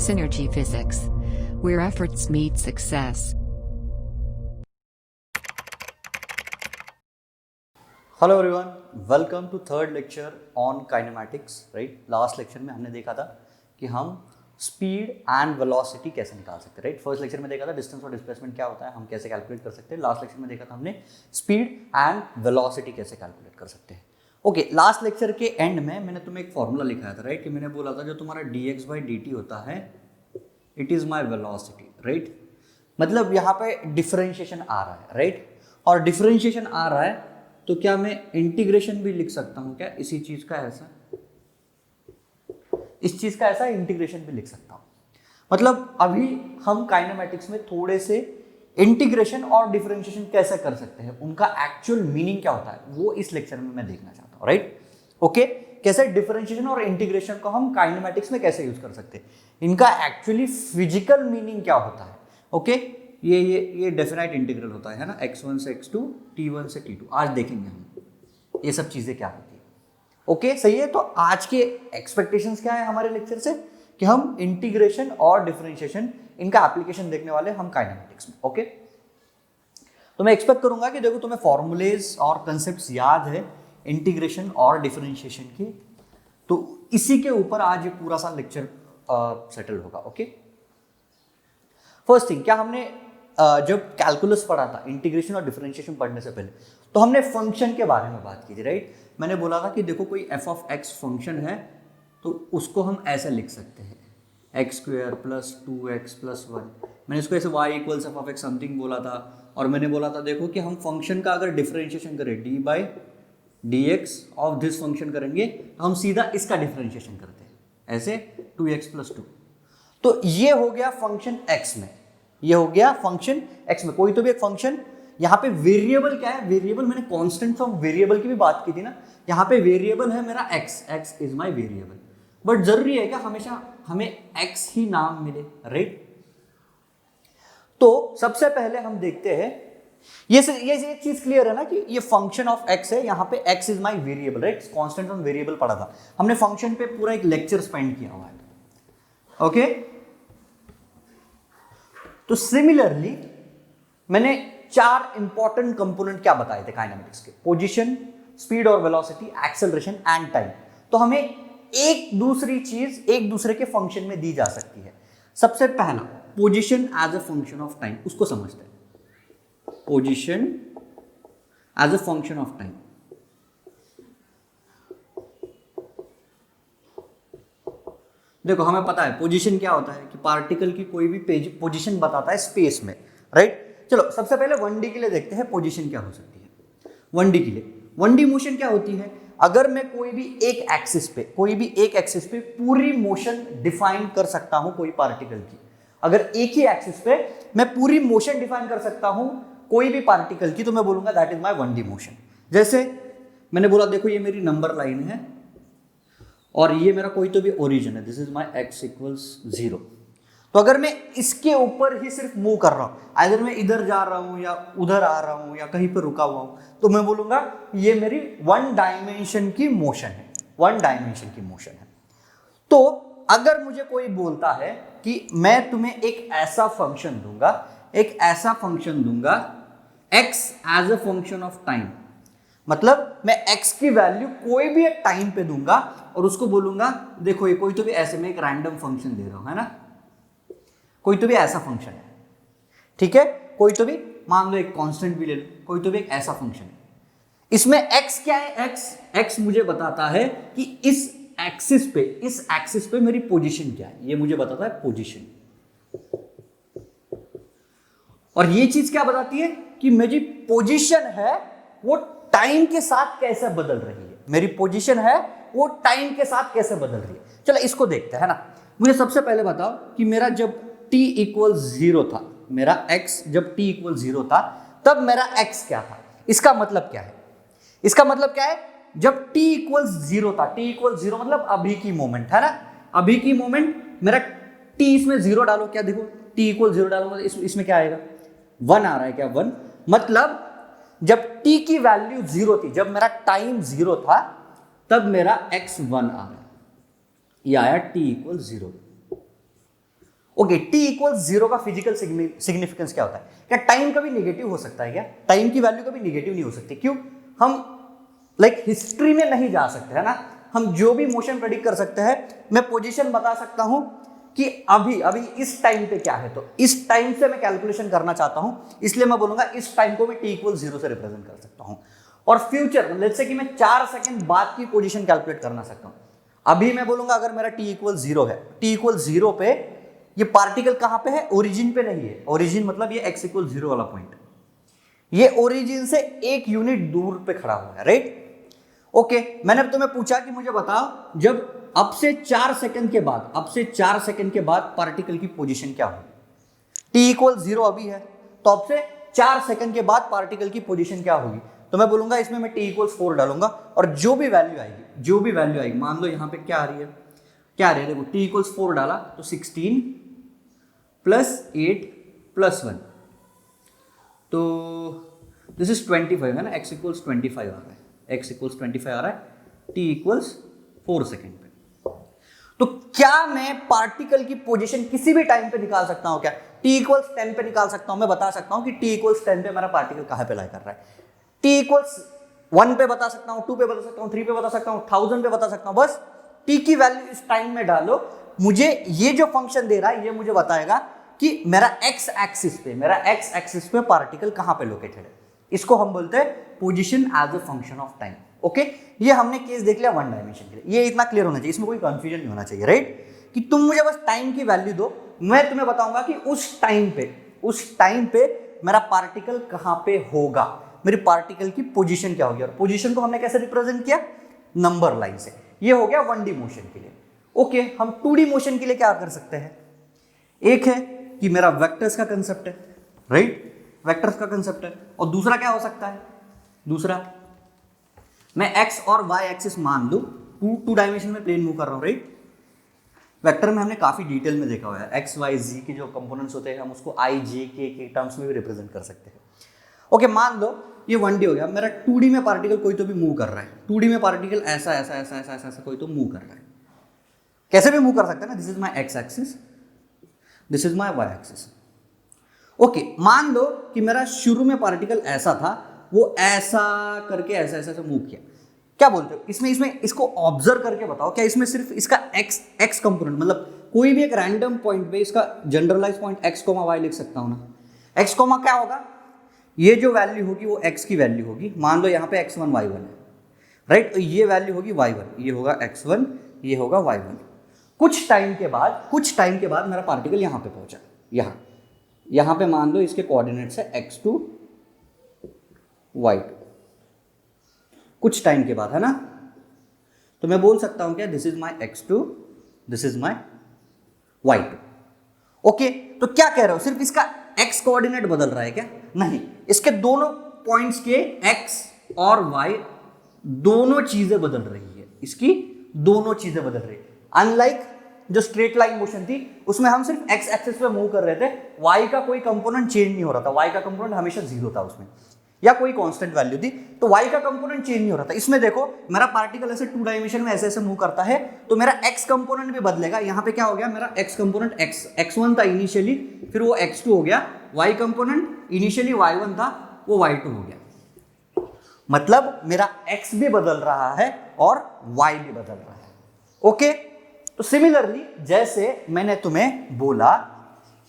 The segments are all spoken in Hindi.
Synergy Physics, where efforts meet success. Hello everyone, welcome to third lecture on kinematics. Right, last lecture में हमने देखा था कि हम स्पीड एंड वेलोसिटी कैसे निकाल सकते हैं। राइट, फर्स्ट लेक्चर में देखा था डिस्टेंस और डिस्प्लेसमेंट क्या होता है, हम कैसे कैलकुलेट कर सकते हैं। लास्ट लेक्चर में देखा था हमने स्पीड एंड वेलोसिटी कैसे कैलकुलेट कर सकते हैं। ओके, लास्ट लेक्चर के एंड में मैंने तुम्हें एक फॉर्मूला लिखाया था। राइट, कि मैंने बोला था जो तुम्हारा dx/dt होता है it is my velocity. Right, मतलब यहाँ पे डिफरेंशिएशन आ रहा है। राइट, और डिफरेंशिएशन आ रहा है तो क्या मैं इंटीग्रेशन भी लिख सकता हूँ क्या? इसी चीज का ऐसा, इस चीज का ऐसा इंटीग्रेशन भी लिख सकता हूँ। मतलब अभी हम काइनेमैटिक्स में थोड़े से इंटीग्रेशन और डिफरेंशिएशन कैसे कर सकते हैं, उनका एक्चुअल मीनिंग क्या होता है, वो इस लेक्चर में मैं देखना चाहता हूँ। राइट, ओके, कैसे डिफरेंशिएशन और इंटीग्रेशन को हम काइनेमैटिक्स में कैसे यूज कर सकते हैं, इनका एक्चुअली फिजिकल मीनिंग क्या होता है। ओके, ये डेफिनाइट इंटीग्रल होता है ना, x1 से x2, t1 से t2। आज देखेंगे हम ये सब चीजें क्या होती है। ओके, सही है। तो आज के एक्सपेक्टेशंस क्या है हमारे लेक्चर से कि हम इंटीग्रेशन और डिफरेंशिएशन इनका एप्लीकेशन देखने वाले हम काइनेमैटिक्स में। ओके, तो मैं एक्सपेक्ट करूंगा कि देखो तुम्हें फॉर्मूलेज और कंसेप्ट्स याद है इंटीग्रेशन और डिफरेंशिएशन के, तो इसी के ऊपर आज ये पूरा सा लेक्चर सेटल होगा। ओके, फर्स्ट थिंग, क्या हमने जब कैलकुलस पढ़ा था, इंटीग्रेशन और डिफरेंशिएशन पढ़ने से पहले, तो हमने फंक्शन के बारे में बात की थी। राइट, मैंने बोला था कि देखो कोई f ऑफ x फंक्शन है तो उसको हम ऐसे लिख सकते हैं x² + 2x + 1। मैंने इसको ऐसे y = f of x something बोला था, और मैंने बोला था देखो कि हम फंक्शन का अगर डिफरेंशिएशन करें d/dx ऑफ दिस फंक्शन करेंगे तो हम सीधा इसका डिफरेंशिएशन करते हैं ऐसे 2x + 2। तो ये हो गया फंक्शन x में, ये हो गया फंक्शन x में। कोई तो भी एक फंक्शन, यहाँ पे वेरिएबल क्या है, वेरिएबल मैंने कांस्टेंट फ्रॉम वेरिएबल की भी बात की थी ना, यहाँ पे वेरिएबल है मेरा x is my variable. But जरूरी है क्या हमेशा हमें x ही नाम मिले? राइट, तो सबसे पहले हम देखते हैं ये चीज क्लियर है ना कि ये फंक्शन ऑफ x है, यहाँ पे x is my variable. Right, constant from variable पढ़ा था हमने, फंक्शन पे पूरा एक लेक्चर स्पेंड किया हुआ है। ओके, तो सिमिलरली मैंने 4 इंपॉर्टेंट कंपोनेंट क्या बताए थे काइनेमैटिक्स के, पोजीशन, स्पीड और वेलोसिटी, एक्सेलरेशन एंड टाइम। तो हमें एक दूसरी चीज एक दूसरे के फंक्शन में दी जा सकती है। सबसे पहला position as a function of time, उसको समझते हैं। Position as a function of time, देखो हमें पता है पोजीशन क्या होता है कि पार्टिकल की कोई भी पोजीशन बताता है स्पेस में। राइट, चलो सबसे पहले 1D के लिए देखते हैं पोजीशन क्या हो सकती है। 1D के लिए 1D मोशन क्या होती है, अगर मैं कोई भी एक एक्सिस पे पूरी मोशन डिफाइन कर सकता हूं कोई पार्टिकल की, अगर एक ही एक्सिस पे मैं पूरी मोशन डिफाइन कर सकता हूं कोई भी पार्टिकल की, तो मैं बोलूंगा that is my 1D motion. जैसे मैंने बोला देखो ये मेरी नंबर लाइन है और ये मेरा कोई तो भी ओरिजिन है, दिस इज माई x = 0। तो अगर मैं इसके ऊपर ही सिर्फ मूव कर रहा हूं, अगर मैं इधर जा रहा हूं या उधर आ रहा हूं या कहीं पर रुका हुआ हूं, तो मैं बोलूंगा ये मेरी 1 डायमेंशन की मोशन है, 1 डायमेंशन की मोशन है। तो अगर मुझे कोई बोलता है कि मैं तुम्हें एक ऐसा फंक्शन दूंगा x as a function of time, मतलब मैं x की वैल्यू कोई भी एक टाइम पे दूंगा और उसको बोलूंगा देखो ये कोई तो भी ऐसे में एक रैंडम फंक्शन दे रहा हूं, है ना, कोई तो भी ऐसा फंक्शन है। ठीक है, कोई तो भी मान लो एक कांस्टेंट भी ले लो, कोई तो भी एक ऐसा फंक्शन है, इसमें x क्या है, x मुझे बताता है कि इस एक्सिस पे मेरी पोजीशन क्या है, ये मुझे बताता है पोजीशन। और ये चीज क्या बताती है कि मेरी पोजीशन है वो टाइम के साथ कैसे बदल रही है, मेरी पोजीशन है वो टाइम के साथ कैसे बदल रही है। चलो इसको देखते हैं, है ना। मुझे सबसे पहले बताओ कि मेरा जब t = 0 था, मेरा x जब t = 0 था तब मेरा x क्या था। इसका मतलब क्या है, जब t = 0 था, t = 0 मतलब अभी की मोमेंट, है ना, अभी की मोमेंट, मेरा t इसमें 0 डालो, क्या देखो t = 0 डालो मतलब इसमें क्या आएगा, 1 आ रहा है क्या, 1, मतलब जब t की वैल्यू 0 थी, जब मेरा टाइम 0 था तब मेरा x 1 आ रहा है, ये आया t = 0। ओके, टी इक्वल 0 का फिजिकल सिग्निफिकेंस क्या होता है? क्या टाइम कभी नेगेटिव हो सकता है? क्या टाइम की वैल्यू कभी नेगेटिव नहीं हो सकती? क्यों? हम हिस्ट्री में नहीं जा सकते, है ना। हम जो भी मोशन प्रेडिक्ट कर सकते हैं, मैं पोजीशन बता सकता हूं कि अभी अभी इस टाइम पे क्या है, तो इस टाइम से मैं कैलकुलेशन करना चाहता हूं, इसलिए मैं बोलूंगा इस टाइम को मैं टी इक्वल 0 से रिप्रेजेंट कर सकता हूं। और फ्यूचर, लेट्स से कि मैं 4 सेकंड बाद की पोजीशन कैलकुलेट करना सकता हूं। अभी मैं बोलूंगा अगर मेरा टी इक्वल 0 है, टी इक्वल 0 पे ये पार्टिकल कहां पे है? ओरिजिन पे नहीं है। ओरिजिन मतलब ये x इक्वल 0 वाला पॉइंट, ये ओरिजिन से 1 यूनिट दूर पे खड़ा हुआ है, राइट। ओके, मैंने तुम्हें पूछा कि मुझे बताओ जब अब से 4 सेकंड के बाद, अब से 4 सेकंड के बाद पार्टिकल की पोजीशन क्या होगी? t इक्वल 0 अभी है, तो अब से 4 सेकंड के बाद पार्टिकल की पोजीशन क्या होगी? तो मैं बोलूंगा इसमें मैं t इक्वल 4 डालूंगा, और जो भी वैल्यू आएगी, जो भी वैल्यू आएगी, मान लो यहां पे क्या आ रही है, क्या आ रही है, देखो t इक्वल 4 डाला तो 16 प्लस 8 प्लस 1, तो दिस इज 25 है ना, x इक्वल्स 25 आ रहा है, x इक्वल्स 25 आ रहा है t इक्वल्स 4 सेकेंड पे। तो क्या मैं पार्टिकल की पोजीशन किसी भी टाइम पे निकाल सकता हूं? क्या t इक्वल्स 10 पे निकाल सकता हूं? मैं बता सकता हूं कि t इक्वल्स 10 पे मेरा पार्टिकल कहां पे लाई कर रहा है। t इक्वल्स 1 पे बता सकता हूं, 2 पे बता सकता हूं, 3 पे बता सकता हूं, 1000 पे बता सकता हूं। बस t की वैल्यू इस टाइम में डालो, मुझे ये जो फंक्शन दे रहा है ये मुझे बताएगा कि मेरा x एक्सिस पे पार्टिकल कहां पे लोकेटेड है। इसको हम बोलते हैं position as a function of time. Okay, ये हमने केस देख लिया 1 डायमेंशन के लिए, ये इतना क्लियर होना चाहिए, इसमें कोई कंफ्यूजन नहीं होना चाहिए, राइट। कि तुम मुझे बस टाइम की वैल्यू दो, मैं तुम्हें बताऊंगा कि उस टाइम पे मेरा पार्टिकल कहां पे होगा, मेरी पार्टिकल की पोजीशन क्या होगी। और पोजीशन को हमने कैसे रिप्रेजेंट किया? नंबर लाइन से। ये हो गया 1D मोशन के लिए। ओके, हम 2D मोशन के लिए क्या कर सकते हैं? एक है कि मेरा वेक्टर्स का कंसेप्ट है, राइट, वेक्टर्स का कंसेप्ट है। और दूसरा क्या हो सकता है? दूसरा मैं x और y एक्सिस मान लूं, टू डायमेंशन में प्लेन मूव कर रहा हूं, राइट। वेक्टर में हमने काफी डिटेल में देखा हुआ है, x y z के जो कंपोनेंट्स होते हैं हम उसको i j k के टर्म्स में भी रिप्रेजेंट कर सकते हैं। ओके, मान लो ये 1D हो गया, मेरा 2D में पार्टिकल कोई तो भी मूव कर रहा है, 2D में पार्टिकल ऐसा ऐसा ऐसा ऐसा ऐसा ऐसा कोई तो मूव कर रहा है, कैसे भी मूव कर सकता है ना। This is my x axis, this is my y axis. Okay, मान लो कि मेरा शुरू में पार्टिकल ऐसा था, वो ऐसा करके ऐसा ऐसा ऐसा मूव किया। क्या बोलते हो इसमें इसको ऑब्जर्व करके बताओ, क्या इसमें सिर्फ इसका x कंपोनेंट, मतलब कोई भी एक रैंडम पॉइंट पे इसका जनरलाइज पॉइंट x, y लिख सकता हूं ना। x, क्या होगा? ये जो वैल्यू होगी वो x की वैल्यू होगी, मान लो यहाँ पे x1 y1 है, राइट। तो ये वैल्यू होगी y1, ये होगा x1, ये होगा y1। कुछ टाइम के बाद मेरा पार्टिकल यहाँ पे पहुंचा, यहाँ पे मान लो इसके कोऑर्डिनेट्स है x2 y2। कुछ टाइम के बाद, है ना, तो मैं बोल सकता हूं क्या, this is my x2, this is my y2। Okay, तो क्या कह रहे हो, सिर्फ इसका x कोऑर्डिनेट बदल रहा है क्या? नहीं, इसके दोनों पॉइंट्स के x और y दोनों चीजें बदल रही है, इसकी दोनों चीजें बदल रही है। अनलाइक जो स्ट्रेट लाइन मोशन थी उसमें हम सिर्फ x एक्सिस पे मूव कर रहे थे, y का कोई कंपोनेंट चेंज नहीं हो रहा था, y का कंपोनेंट हमेशा 0 था उसमें, या कोई कांस्टेंट वैल्यू थी, तो y का कंपोनेंट चेंज नहीं हो रहा था। इसमें देखो मेरा पार्टिकल ऐसे 2 डायमेंशन में ऐसे ऐसे मूव करता है, तो मेरा x कंपोनेंट भी बदलेगा। यहाँ पे क्या हो गया, मेरा x कंपोनेंट x1 था इनिशियली, फिर वो x2 हो गया, y कंपोनेंट इनिशियली y1 था, वो y2 हो गया। मतलब मेरा x भी बदल रहा है और y भी बदल रहा है। ओके, तो सिमिलरली जैसे मैंने तुम्हें बोला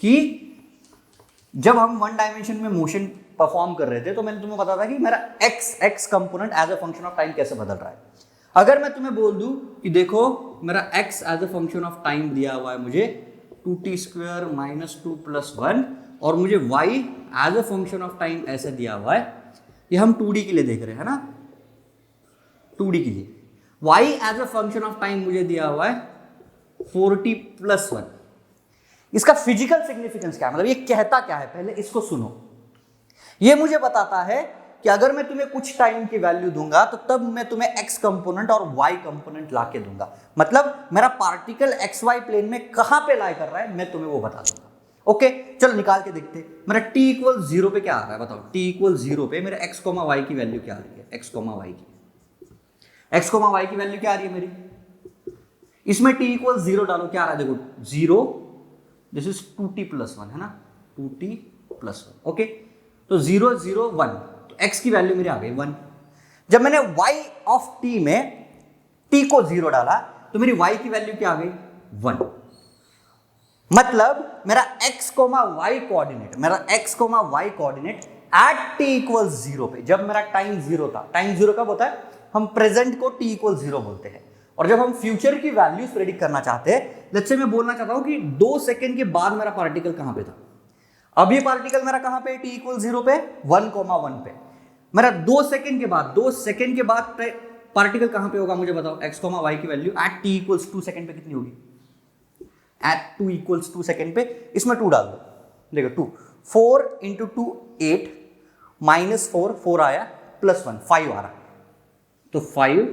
कि जब हम 1 डायमेंशन में मोशन परफॉर्म कर रहे थे, तो मैंने तुम्हें बताया था कि मेरा x component as a function of time कैसे बदल रहा है। अगर मैं तुम्हें बोल दूं कि देखो मेरा x as a function of time दिया हुआ है मुझे 2t² - 2 + 1, और मुझे y as a function of time ऐसे दिया हुआ है, ये हम 2D के लिए देख रहे हैं ना, 2D के लिए y as a function of time मुझे दिया हुआ है 4t + 1। इसका फिजिकल सिग्निफिकेंस क्या है, मतलब ये कहता क्या है, पहले इसको सुनो। ये मुझे बताता है कि अगर मैं तुम्हें कुछ टाइम की वैल्यू दूंगा तो तब मैं तुम्हें x कंपोनेंट और y कंपोनेंट लाके दूंगा, मतलब मेरा पार्टिकल xy प्लेन में कहां पे लाई कर रहा है मैं तुम्हें वो बता दूंगा। ओके, चलो निकाल के देखते हैं। मेरा t = 0 पे क्या आ रहा है, बताओ। t = 0 पे मेरे x, y की वैल्यू क्या आ रही है, x, y की, x, y की वैल्यू क्या आ रही है मेरी, इसमें t = 0 डालो, क्या आ रहा है देखो, 0 दिस इज 2t+1 है ना, 2t+1। ओके, तो 0 0 1, तो x की वैल्यू मेरी आ गई 1। जब मैंने y ऑफ t में t को 0 डाला तो मेरी y की वैल्यू क्या आ गई 1। मतलब मेरा x, y coordinate, at t equal 0 पे, जब मेरा टाइम 0 था, टाइम 0 कब होता है, हम प्रेजेंट को t इक्वल 0 बोलते हैं, और जब हम फ्यूचर की वैल्यूज प्रेडिक्ट करना चाहते हैं, लेट्स से मैं बोलना चाहता हूं कि 2 सेकंड के बाद मेरा पार्टिकल कहां पे था, अब ये पार्टिकल मेरा कहां पे, t इक्वल 0 पे, 1,1 पे, मेरा 2 सेकंड के बाद पार्टिकल कहां पे होगा मुझे बताओ, x, y की value at t equals 2 second पे कितनी होगी, एट 2 इक्वल्स 2 सेकंड पे, इसमें 2 डाल दो, देखो 2, 4 इंटू 2 8, -4, 4 आया, +1 5 आ रहा, तो 5।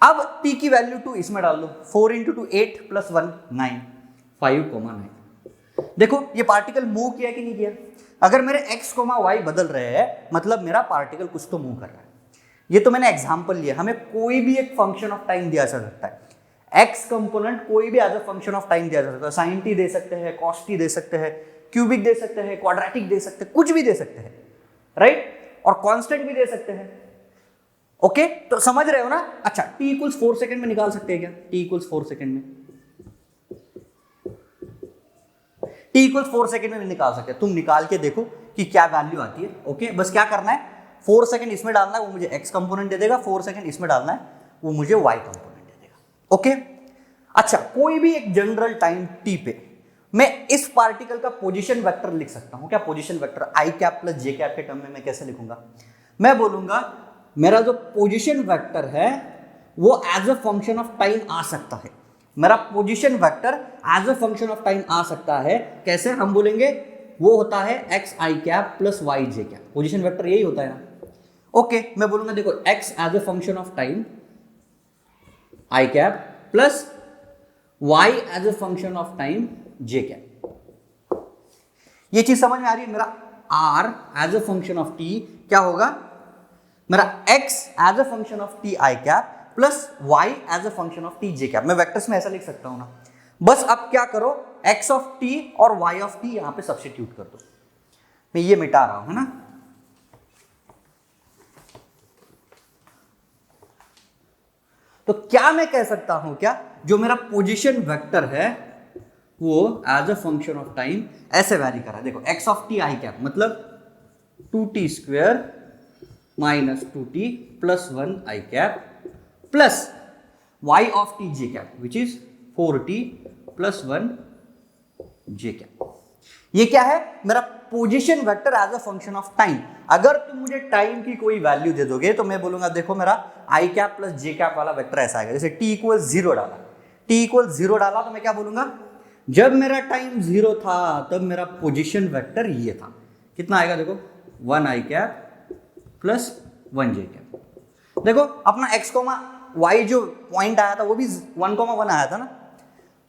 अब t की वैल्यू 2 इसमें डाल दो, 4 इंटू 2 8 +1 9, 5,9। देखो ये पार्टिकल मूव किया कि नहीं किया, अगर मेरे x, y बदल रहे हैं मतलब मेरा पार्टिकल कुछ तो मूव कर रहा है। ये तो मैंने एग्जांपल लिया, हमें कोई भी एक फंक्शन ऑफ टाइम दिया जा सकता है, x कंपोनेंट कोई भी as a function of time दिया जा सकता है, साइन t दे सकते हैं, कॉस t दे सकते हैं, क्यूबिक दे सकते हैं, क्वाड्रेटिक दे सकते हैं, कुछ भी दे सकते हैं, राइट, और कांस्टेंट भी दे सकते हैं। ओके, तो समझ रहे हो ना। अच्छा, t इक्वल्स 4 सेकंड में निकाल सकते हैं क्या, t इक्वल्स 4 सेकंड में, t इक्वल्स 4 सेकंड में निकाल सकते हैं, तुम निकाल के देखो कि क्या वैल्यू आती है। ओके, बस क्या करना है, 4 सेकंड इसमें डालना है, वो मुझे x कंपोनेंट दे देगा, 4 सेकंड इसमें डालना है, वो मुझे y कंपोनेंट दे देगा। ओके, अच्छा, कोई भी एक जनरल टाइम t पे मैं इस पार्टिकल का पोजीशन वेक्टर लिख सकता हूं क्या, position vector i cap plus j cap के टर्म में मैं कैसे लिखूंगा, मैं बोलूंगा मेरा जो पोजीशन वेक्टर है वो as a function of time आ सकता है, मेरा position vector as a function of time आ सकता है। कैसे, हम बोलेंगे वो होता है x i cap plus y j cap, position vector यही होता है ना। ओके, मैं बोलूंगा देखो x as a function of time i cap plus y as a function of time j cap. ये चीज समझ में आ रही है, मेरा r as a function of t क्या होगा, मेरा x as a function of t i cap plus y as a function of t j cap. मैं वेक्टर्स में ऐसा लिख सकता हूं ना। बस अब क्या करो, x ऑफ t और y ऑफ t यहां पे सब्स्टिट्यूट कर दो, मैं ये मिटा रहा हूं है ना। तो क्या मैं कह सकता हूं क्या, जो मेरा पोजीशन वेक्टर है वो as a function of time ऐसे वैरी कर रहा है। देखो x of t i cap मतलब 2t square minus 2t plus 1 i cap plus y of t j cap which is 4t plus 1 j cap. ये क्या है, मेरा position vector as a function of time. अगर तुम मुझे टाइम की कोई वैल्यू दे दोगे तो मैं बोलूंगा देखो मेरा i cap plus j cap वाला वेक्टर ऐसा आएगा, जैसे t इक्वल 0 डाला, t इक्वल 0 डाला तो मैं क्या बोलूंगा, जब मेरा टाइम 0 था तब मेरा पोजीशन वेक्टर ये था, कितना आएगा देखो 1 i cap plus 1 j cap. देखो अपना x, y जो पॉइंट आया था वो भी 1,1 आया था ना,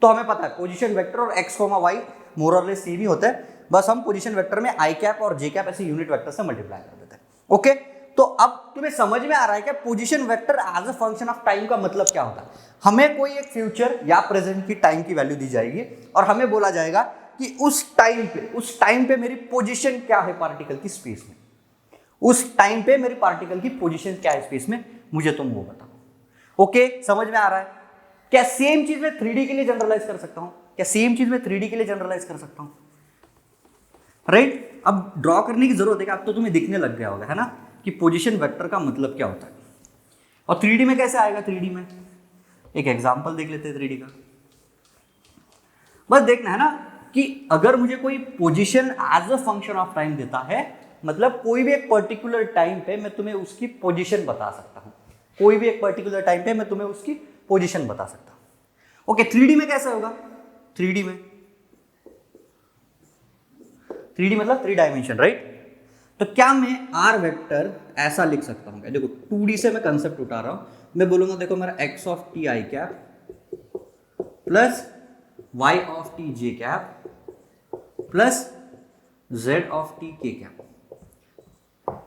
तो हमें पता है पोजीशन वेक्टर और x, y मोर और लेस सेम ही होता है, बस हम पोजीशन वेक्टर में i कैप और j कैप ऐसे यूनिट वेक्टर से मल्टीप्लाई कर देते हैं। ओके, तो अब तुम्हें समझ में आ रहा है कि position vector as a function of time का मतलब क्या होता है। हमें कोई एक फ्यूचर या प्रेजेंट की टाइम की वैल्यू दी जाएगी और हमें बोला जाएगा कि उस टाइम पे मेरी पोजीशन क्या है पार्टिकल की स्पेस में, उस टाइम पे मेरी पार्टिकल की पोजीशन क्या है स्पेस में, मुझे तुम वो बताओ। ओके, समझ में आ रहा है क्या। सेम चीज मैं 3D के लिए जनरलाइज कर सकता हूं क्या, सेम चीज मैं 3D के लिए जनरलाइज कर सकता हूं, राइट। अब ड्रॉ करने की जरूरत है कि अब तो तुम्हें दिखने लग गया होगा है ना कि पोजीशन वेक्टर का मतलब क्या होता है। और 3D में कैसे आएगा, 3D में एक एग्जांपल देख लेते हैं 3D का। बस देखना है ना कि अगर मुझे कोई position as a function of time देता है, मतलब कोई भी एक पर्टिकुलर टाइम पे मैं तुम्हें उसकी पोजीशन बता सकता हूं, कोई भी एक पर्टिकुलर टाइम पे मैं तुम्हें उसकी पोजीशन बता सकता हूं। ओके, 3D में कैसे होगा, 3D में 3D मतलब 3 डायमेंशन, राइट। तो क्या मैं r वेक्टर ऐसा लिख सकता हूं क्या, देखो 2D से मैं कंसेप्ट उठा रहा हूं, मैं बोलूंगा देखो मेरा x of t i cap plus y of t j cap plus z of t k cap.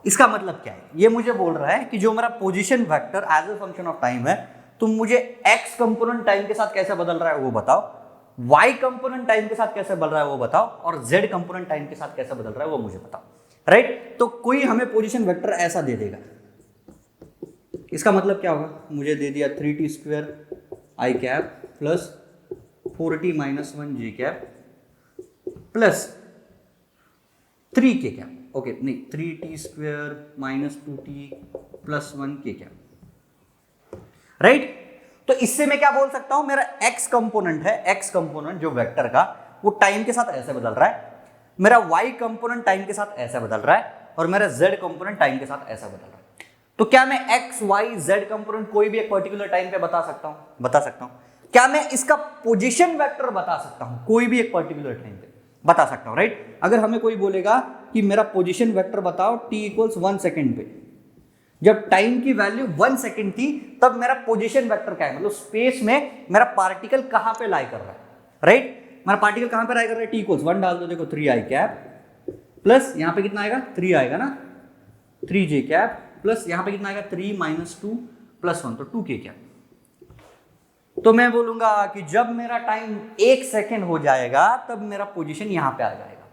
इसका मतलब क्या है, ये मुझे बोल रहा है कि जो मेरा position vector as a function of time है, तुम मुझे x कंपोनेंट टाइम के साथ कैसे बदल रहा है वो बताओ, y कंपोनेंट टाइम के साथ कैसे बदल रहा है वो बताओ, और z कंपोनेंट टाइम के साथ कैसे बदल रहा है वो मुझे बताओ, राइट। तो कोई हमें पोजीशन वेक्टर ऐसा दे देगा, इसका मतलब क्या होगा, मुझे दे दिया 3t square i cap plus 4t minus 1 j cap plus 3k cap, okay नहीं 3t square minus 2t plus 1 k cap, right. तो इससे मैं क्या बोल सकता हूं, मेरा x कंपोनेंट है, x कंपोनेंट जो वेक्टर का वो टाइम के साथ ऐसे बदल रहा है, मेरा y कंपोनेंट टाइम के साथ ऐसा बदल रहा है, और मेरा z कंपोनेंट टाइम के साथ ऐसा बदल रहा है। तो क्या मैं x y z कंपोनेंट कोई भी एक पर्टिकुलर टाइम पे बता सकता हूं, बता सकता हूं। क्या मैं इसका पोजीशन वेक्टर बता सकता हूं, कोई भी एक पर्टिकुलर टाइम पे बता सकता हूं, राइट। अगर हमें कोई बोलेगा कि मेरा पोजीशन वेक्टर बताओ t इक्वल्स 1 सेकेंड पे, जब टाइम की वैल्यू 1 सेकेंड थी तब मेरा पोजीशन वेक्टर क्या है, मतलब स्पेस में मेरा पार्टिकल कहां पे लाई कर रहा है, राइट। मेरा पार्टिकल कहां पे लाई कर रहा है, t इक्वल्स 1 डाल दो, देखो 3 आई कैप प्लस यहां पे कितना आएगा 3 आएगा ना, 3 जे कैप प्लस यहां पे कितना आएगा 3 माइनस 2 प्लस 1 तो 2k कैप। तो मैं बोलूंगा कि जब मेरा टाइम 1 सेकेंड हो जाएगा तब मेरा पोजीशन यहां पे आ जाएगा,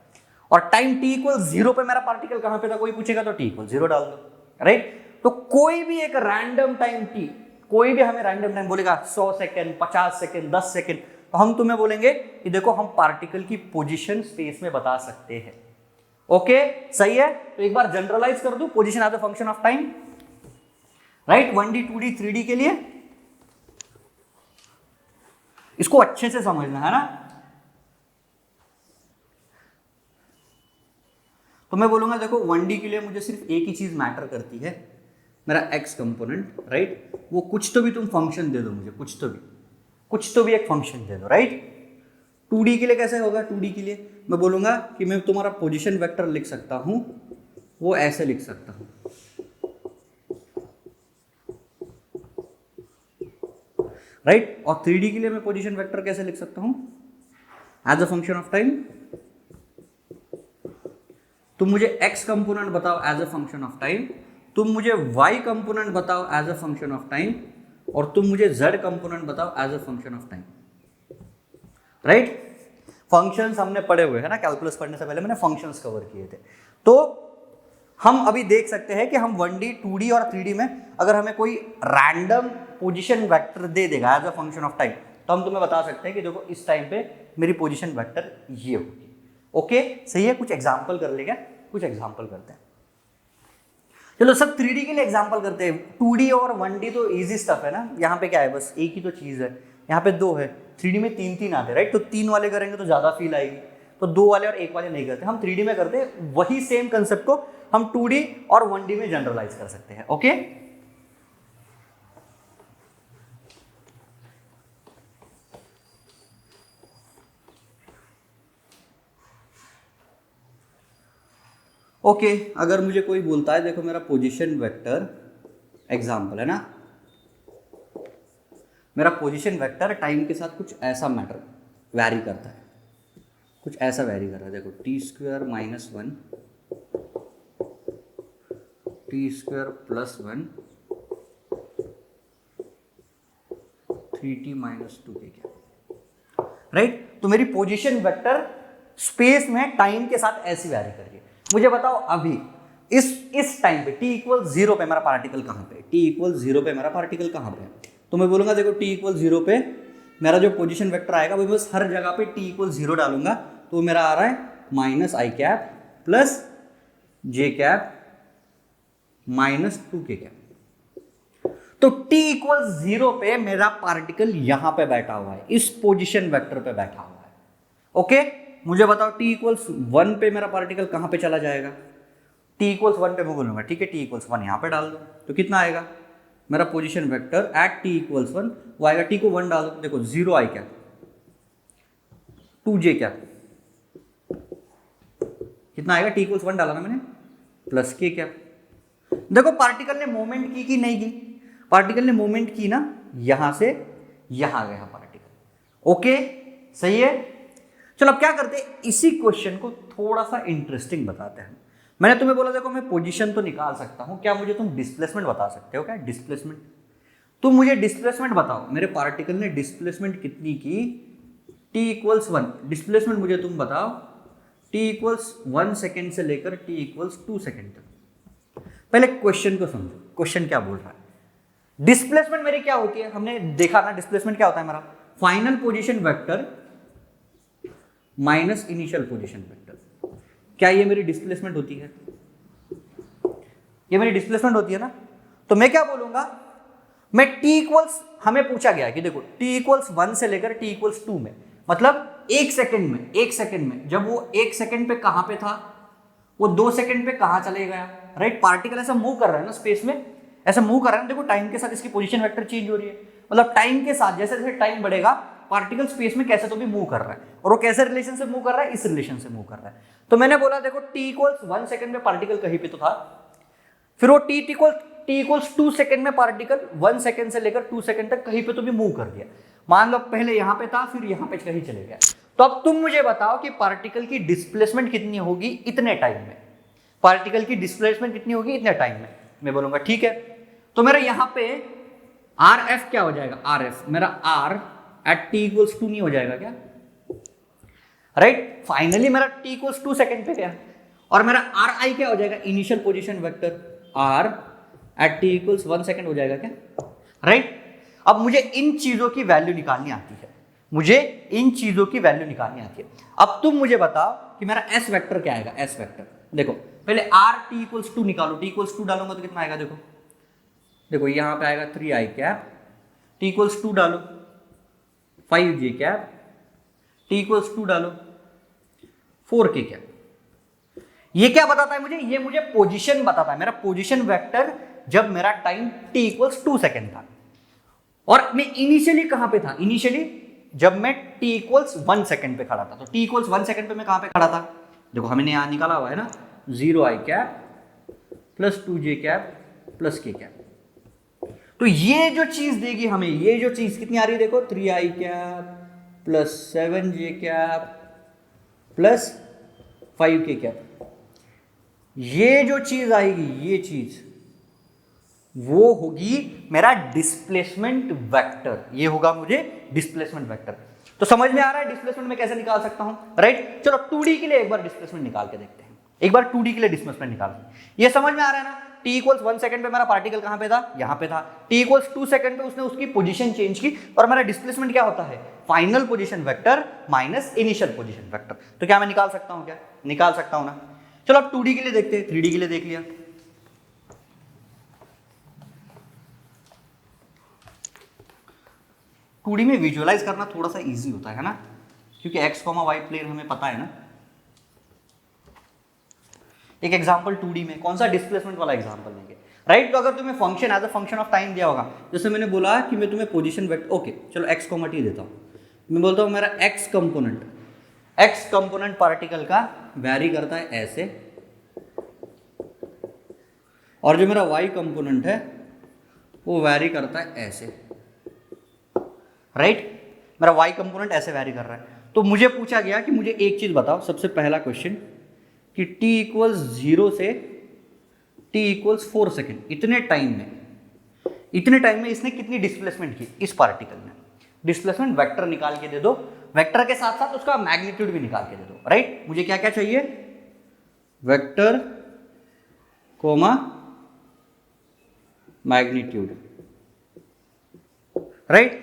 और टाइम t इक्वल 0 पे मेरा पार्टिकल कहां पे था, कोई पूछेगा तो t इक्वल 0 डाल दो, राइट। तो कोई भी एक रैंडम टाइम t, कोई भी हमें रैंडम टाइम बोलेगा 100 सेकेंड 50 सेकेंड 10 सेकेंड, तो हम तुम्हें बोलेंगे कि देखो हम पार्टिकल की पोजीशन स्पेस में बता सकते हैं, ओके सही है। तो एक बार जनरलाइज कर दूं position as a function of time, right, 1D 2D 3D के लिए इसको अच्छे से समझना है ना। तो मैं बोलूंगा देखो 1D के लिए मुझे सिर्फ एक ही चीज मैटर करती है, मेरा x कंपोनेंट, राइट। वो कुछ तो भी तुम फंक्शन दे दो मुझे, कुछ तो भी एक फंक्शन दे दो, राइट। 2D के लिए कैसे होगा, 2D के लिए मैं बोलूंगा कि मैं तुम्हारा पोजीशन वेक्टर लिख सकता हूं, वो ऐसे लिख सकता हूं, राइट। और 3D के लिए मैं पोजीशन वेक्टर कैसे लिख सकता हूं, as a function of time. तुम मुझे x कंपोनेंट बताओ as a function of time, तुम मुझे y कंपोनेंट बताओ as a function of time, और तुम मुझे z कंपोनेंट बताओ as a function of time, right. Functions हमने पढ़े हुए हैं ना, कैलकुलस पढ़ने से पहले मैंने फंक्शंस कवर किए थे। तो हम अभी देख सकते हैं कि हम 1D 2D और 3D में अगर हमें कोई रैंडम पोजीशन वेक्टर दे देगा as a function of time, तो हम तुम्हें बता सकते हैं कि देखो इस टाइम पे मेरी पोजीशन वेक्टर ये होगी, ओके सही है। कुछ एग्जांपल कर लेगा, कुछ एग्जांपल करते हैं, चलो सब 3D के लिए एग्जांपल करते हैं। 2D और 1D तो इजी स्टफ है ना, यहाँ पे क्या है बस एक ही तो चीज़ है, यहाँ पे 2 है, 3D में 3 आते हैं, राइट। तो 3 वाले करेंगे तो ज़्यादा फील आएगी, तो 2 वाले और 1 वाले नहीं करते, हम 3D में करते हैं। वही सेम कंसेप्ट को हम 2D और 1D में जनरलाइज कर सकते हैं, ओके। ओके अगर मुझे कोई बोलता है देखो मेरा पोजीशन वेक्टर एग्जांपल है ना, मेरा पोजीशन वेक्टर टाइम के साथ कुछ ऐसा मैटर वैरी करता है, कुछ ऐसा वैरी कर रहा है, देखो t square minus 1 t square plus 1 3t minus 2 के क्या, राइट। तो मेरी पोजीशन वेक्टर स्पेस में टाइम के साथ ऐसी वैरी कर रही है। मुझे बताओ अभी इस टाइम पे t इक्वल 0 पे मेरा पार्टिकल कहाँ पे, t इक्वल 0 पे मेरा पार्टिकल कहाँ पे, तो मैं बोलूंगा देखो t इक्वल 0 पे मेरा जो पोजीशन वेक्टर आएगा वो बस हर जगह पे t इक्वल 0 डालूंगा, तो मेरा आ रहा है माइनस आई कैप प्लस जे कैप माइनस 2k कैप। तो t इक्वल 0 पे मेरा पार्टिकल यहां पे बैठा हुआ है, इस पोजीशन वेक्टर पे बैठा हुआ है, ओके। मुझे बताओ t इक्वल्स 1 पे मेरा पार्टिकल कहां पे चला जाएगा, t इक्वल्स 1 पे मैं बोलूंगा ठीक है, t इक्वल्स 1 यहां पे डाल दो, तो कितना आएगा मेरा position vector eight t equals 1, वो आएगा t को 1 डाल दो, देखो 0 आई कैप 2j कैप, कितना आएगा t इक्वल्स 1 डाला ना मैंने प्लस k कैप। देखो पार्टिकल ने मूवमेंट की कि नहीं की, पार्टिकल ने मूवमेंट की ना, यहां से यहां गया पार्टिकल, ओके सही है। चलो अब क्या करते हैं, इसी क्वेश्चन को थोड़ा सा इंटरेस्टिंग बताते हैं। मैंने तुम्हें बोला देखो मैं पोजीशन तो निकाल सकता हूं, क्या मुझे तुम डिस्प्लेसमेंट बता सकते हो, क्या डिस्प्लेसमेंट, तुम मुझे डिस्प्लेसमेंट बताओ, मेरे पार्टिकल ने डिस्प्लेसमेंट कितनी की t इक्वल्स 1, डिस्प्लेसमेंट मुझे तुम बताओ, t इक्वल्स 1 सेकेंड से लेकर t इक्वल्स 2 सेकेंड तक। पहले क्वेश्चन को समझो, क्वेश्चन क्या बोल रहा है। डिस्प्लेसमेंट मेरी क्या होती है, हमने देखा ना डिस्प्लेसमेंट क्या होता है मेरा, final position vector minus initial position vector. क्या ये मेरी डिस्प्लेसमेंट होती है, ये मेरी डिस्प्लेसमेंट होती है ना। तो मैं क्या बोलूंगा, मैं t इक्वल्स, हमें पूछा गया है कि देखो t इक्वल्स 1 से लेकर t इक्वल्स 2 में, मतलब 1 सेकेंड में, 1 सेकेंड में जब वो 1 सेकेंड पे कहां पे था, वो 2 सेकेंड पे कहां चले गया, राइट। पार्टिकल ऐसा मूव कर रहा है ना स्पेस में, ऐसा मूव कर रहा है, देखो टाइम के साथ इसकी पोजीशन वेक्टर चेंज हो रही है, मतलब टाइम के साथ जैसे जैसे टाइम बढ़ेगा पार्टिकल स्पेस में कैसे तो भी मूव कर रहा है, और वो कैसे रिलेशन से मूव कर रहा है, इस रिलेशन से मूव कर रहा है। तो मैंने बोला देखो t इक्वल्स 1 सेकेंड में पार्टिकल कहीं पे तो था, फिर वो t इक्वल्स 2 सेकेंड में पार्टिकल 1 सेकेंड से लेकर 2 सेकेंड तक कहीं पे तो भी मूव कर दिया। मान लो पहले यहां पे था, फिर यहां पे कहीं चले गया। तो अब तुम मुझे बताओ कि पार्टिकल की डिस्प्लेसमेंट कितनी होगी इतने टाइम में, पार्टिकल की डिस्प्लेसमेंट कितनी होगी इतने टाइम में। मैं बोलूंगा ठीक है, तो मेरा यहां पे आर एफ क्या हो जाएगा, आर एफ मेरा आर एट t इक्वल्स 2 नहीं हो जाएगा क्या, राइट। फाइनली मेरा t इक्वल्स 2 सेकेंड पे गया, और मेरा आर आई क्या हो जाएगा, initial position vector R at t equals 1 second हो जाएगा क्या, राइट। अब मुझे इन चीजों की वैल्यू निकालनी आती है, मुझे इन चीजों की वैल्यू निकालनी आती है। अब तुम मुझे बताओ कि मेरा s वेक्टर क्या आएगा, s वेक्टर देखो पहले r t इक्वल्स 2 निकालो, t इक्वल्स 2 डालूंगा तो कितना आएगा, देखो देखो यहां पे आएगा 3i कैप, t इक्वल्स 2 डालो 5j कैप, t इक्वल्स 2 डालो 4k कैप। ये क्या बताता है मुझे, ये मुझे पोजीशन बताता है, मेरा पोजीशन वेक्टर जब मेरा टाइम t इक्वल्स 2 सेकेंड था, और मैं इनिशियली कहां पे था, इनिशियली जब मैं t इक्वल्स 1 सेकेंड पे खड़ा था। तो t इक्वल्स 1 सेकेंड पे मैं कहां पे खड़ा था, देखो हमने यहां निकाला हुआ है ना, 0i cap plus 2j cap plus k cap. तो ये जो चीज देगी हमें, ये जो चीज कितनी आ रही है देखो, 3i cap plus 7j cap plus 5k cap. ये जो चीज आएगी, ये चीज वो होगी मेरा डिस्प्लेसमेंट वेक्टर, ये होगा मुझे डिस्प्लेसमेंट वेक्टर। तो समझ में आ रहा है डिस्प्लेसमेंट में कैसे निकाल सकता हूं, राइट। चलो 2D के लिए एक बार डिस्प्लेसमेंट निकाल के देखते हैं, एक बार 2D के लिए डिस्प्लेसमेंट निकालते हैं। ये समझ में आ रहा है ना, t इक्वल्स 1 सेकंड पे मेरा पार्टिकल कहां पे था, यहां पे था। t इक्वल्स 2 सेकंड पे उसने उसकी पोजीशन चेंज की, और मेरा डिस्प्लेसमेंट क्या होता है, final position vector minus initial position vector. तो क्या मैं निकाल सकता हूं, क्या निकाल सकता हूं ना। चलो अब 2D के लिए देखते हैं, 3D के लिए देख लिया। टू डी में विजुअलाइज करना थोड़ा सा इजी होता है ना, क्योंकि x, y प्लेन हमें पता है ना। एक एग्जांपल 2D में कौन सा, डिस्प्लेसमेंट वाला एग्जांपल लेंगे, राइट। तो अगर तुम्हें function as a function of time दिया होगा, जैसे मैंने बोला कि मैं तुम्हें पोजीशन वेक्टर, ओके चलो x, t देता हूं, मैं बोलता हूं मेरा x कंपोनेंट पार्टिकल का वैरी करता है ऐसे, और जो मेरा y कंपोनेंट है वो वैरी करता है ऐसे, राइट। मेरा y कंपोनेंट ऐसे वैरी कर रहा है। तो मुझे पूछा गया कि मुझे एक चीज बताओ, सबसे पहला क्वेश्चन, कि t इक्वल्स 0 से t इक्वल्स 4 सेकेंड, इतने टाइम में इसने कितनी डिस्प्लेसमेंट की इस पार्टिकल में। डिस्प्लेसमेंट वेक्टर निकाल के दे दो, वेक्टर के साथ साथ उसका मैग्नीट्यूड भी निकाल के दे दो, राइट। मुझे क्या क्या चाहिए, vector comma magnitude, right,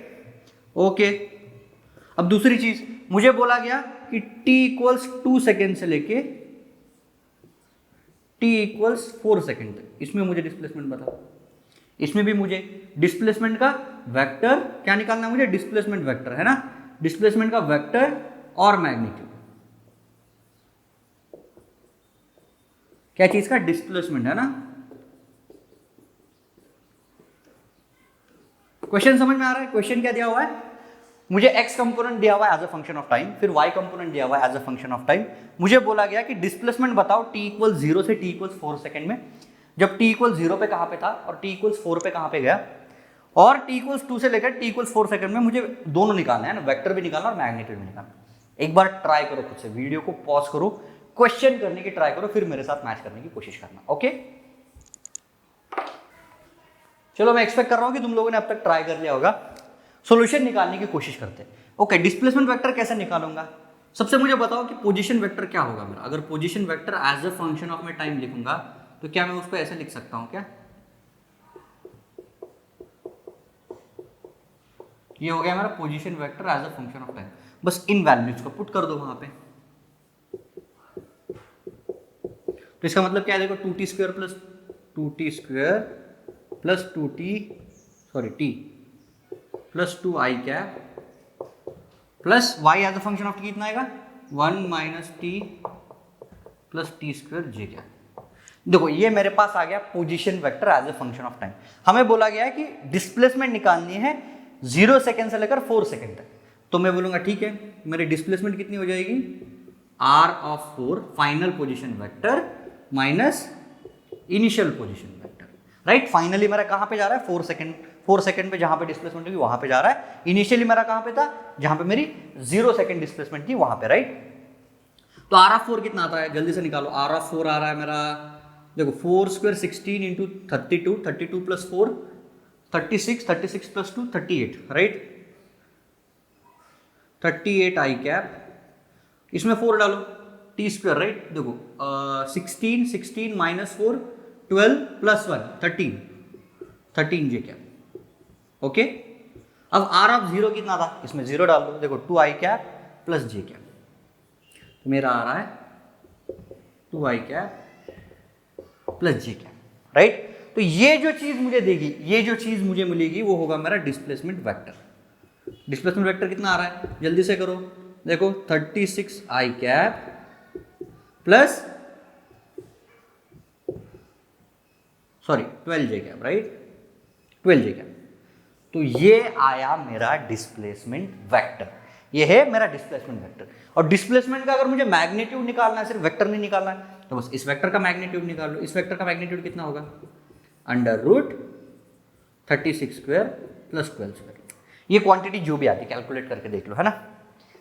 okay. अब दूसरी चीज मुझे बोला गया कि t इक्वल्स 2 सेकेंड से लेके t इक्वल्स 4 सेकेंड तक, इसमें मुझे डिस्प्लेसमेंट बताओ। इसमें भी मुझे डिस्प्लेसमेंट का वेक्टर क्या निकालना है, मुझे डिस्प्लेसमेंट वेक्टर है ना, डिस्प्लेसमेंट का वेक्टर और मैग्नीट्यूड। क्या चीज का, डिस्प्लेसमेंट है ना। क्वेश्चन समझ में आ रहा है, क्वेश्चन क्या दिया हुआ है, मुझे x कंपोनेंट दिया हुआ है as a function of time, फिर y कंपोनेंट दिया हुआ है as a function of time. मुझे बोला गया कि डिस्प्लेसमेंट बताओ t इक्वल 0 से t इक्वल 4 सेकंड में, जब t इक्वल 0 पे कहां पे था और t इक्वल 4 पे कहां पे गया, और t इक्वल 2 से लेकर t इक्वल 4 सेकंड में मुझे दोनों निकालना है ना, वेक्टर भी निकालना और मैग्नीट्यूड भी निकालना। एक बार ट्राई करो खुद से, वीडियो को पॉज करो, क्वेश्चन करने की ट्राई करो, फिर मेरे साथ मैच करने की कोशिश करना, ओके। चलो मैं एक्सपेक्ट कर रहा हूं कि तुम लोगों ने अब तक ट्राई कर लिया होगा। सॉल्यूशन निकालने की कोशिश करते हैं। ओके, डिस्प्लेसमेंट वेक्टर कैसे निकालूंगा? सबसे मुझे बताओ कि पोजीशन वेक्टर क्या होगा मेरा। अगर position vector as a function of my time लिखूंगा तो क्या मैं उसको ऐसे लिख सकता हूं क्या? ये हो गया मेरा position vector as a function of time. बस इन वैल्यूज को पुट कर दो वहां पे। तो इसका मतलब क्या है, देखो 2t square plus 2t square plus 2t sorry t plus 2i cap plus y as a function of t कितना आएगा 1 minus t plus t square j cap. देखो ये मेरे पास आ गया position vector as a function of time. हमें बोला गया है कि डिस्प्लेसमेंट निकालनी है 0 सेकेंड से लेकर 4 सेकेंड तक। तो मैं बोलूंगा ठीक है, मेरी डिस्प्लेसमेंट कितनी हो जाएगी r of 4 final position vector minus initial position vector, right. Finally मेरा कहां पे जा रहा है 4 सेकेंड पे जहां पे डिस्प्लेसमेंट होगी वहां पे जा रहा है। इनिशियली मेरा कहां पे था, जहां पे मेरी 0 सेकेंड डिस्प्लेसमेंट थी वहां पे, राइट। तो r ऑफ 4 कितना आता है, जल्दी से निकालो। r ऑफ 4 आ रहा है मेरा, देखो 4 square 16 into 32 plus 4 36 plus 2 38, right. 38 आई कैप, इसमें 4 डालो टी स्क्वायर, राइट। देखो 16 माइनस 4 12 प्लस 1 13 जे कैप, ओके। अब r ऑफ 0 कितना था, इसमें 0 डाल दो। देखो 2 आई कैप प्लस जे कैप, तो मेरा आ रहा है 2 आई कैप प्लस जे कैप, राइट। तो ये जो चीज मुझे देगी, ये जो चीज मुझे मिलेगी वो होगा मेरा डिस्प्लेसमेंट वेक्टर। डिस्प्लेसमेंट वेक्टर कितना आ रहा है, जल्दी से करो। देखो 36 आई कैप प्लस 12 जे कैप, राइट, 12 जे कैप। तो ये आया मेरा डिस्प्लेसमेंट वेक्टर, ये है मेरा डिस्प्लेसमेंट वेक्टर। और डिस्प्लेसमेंट का अगर मुझे मैग्नीट्यूड निकालना है, सिर्फ वेक्टर नहीं निकालना है, तो बस इस वेक्टर का मैग्नीट्यूड निकाल लो। इस वेक्टर का मैग्नीट्यूड कितना होगा, √36 स्क्वायर प्लस 12 स्क्वायर। ये क्वांटिटी जो भी आती है कैलकुलेट करके देख लो, है ना।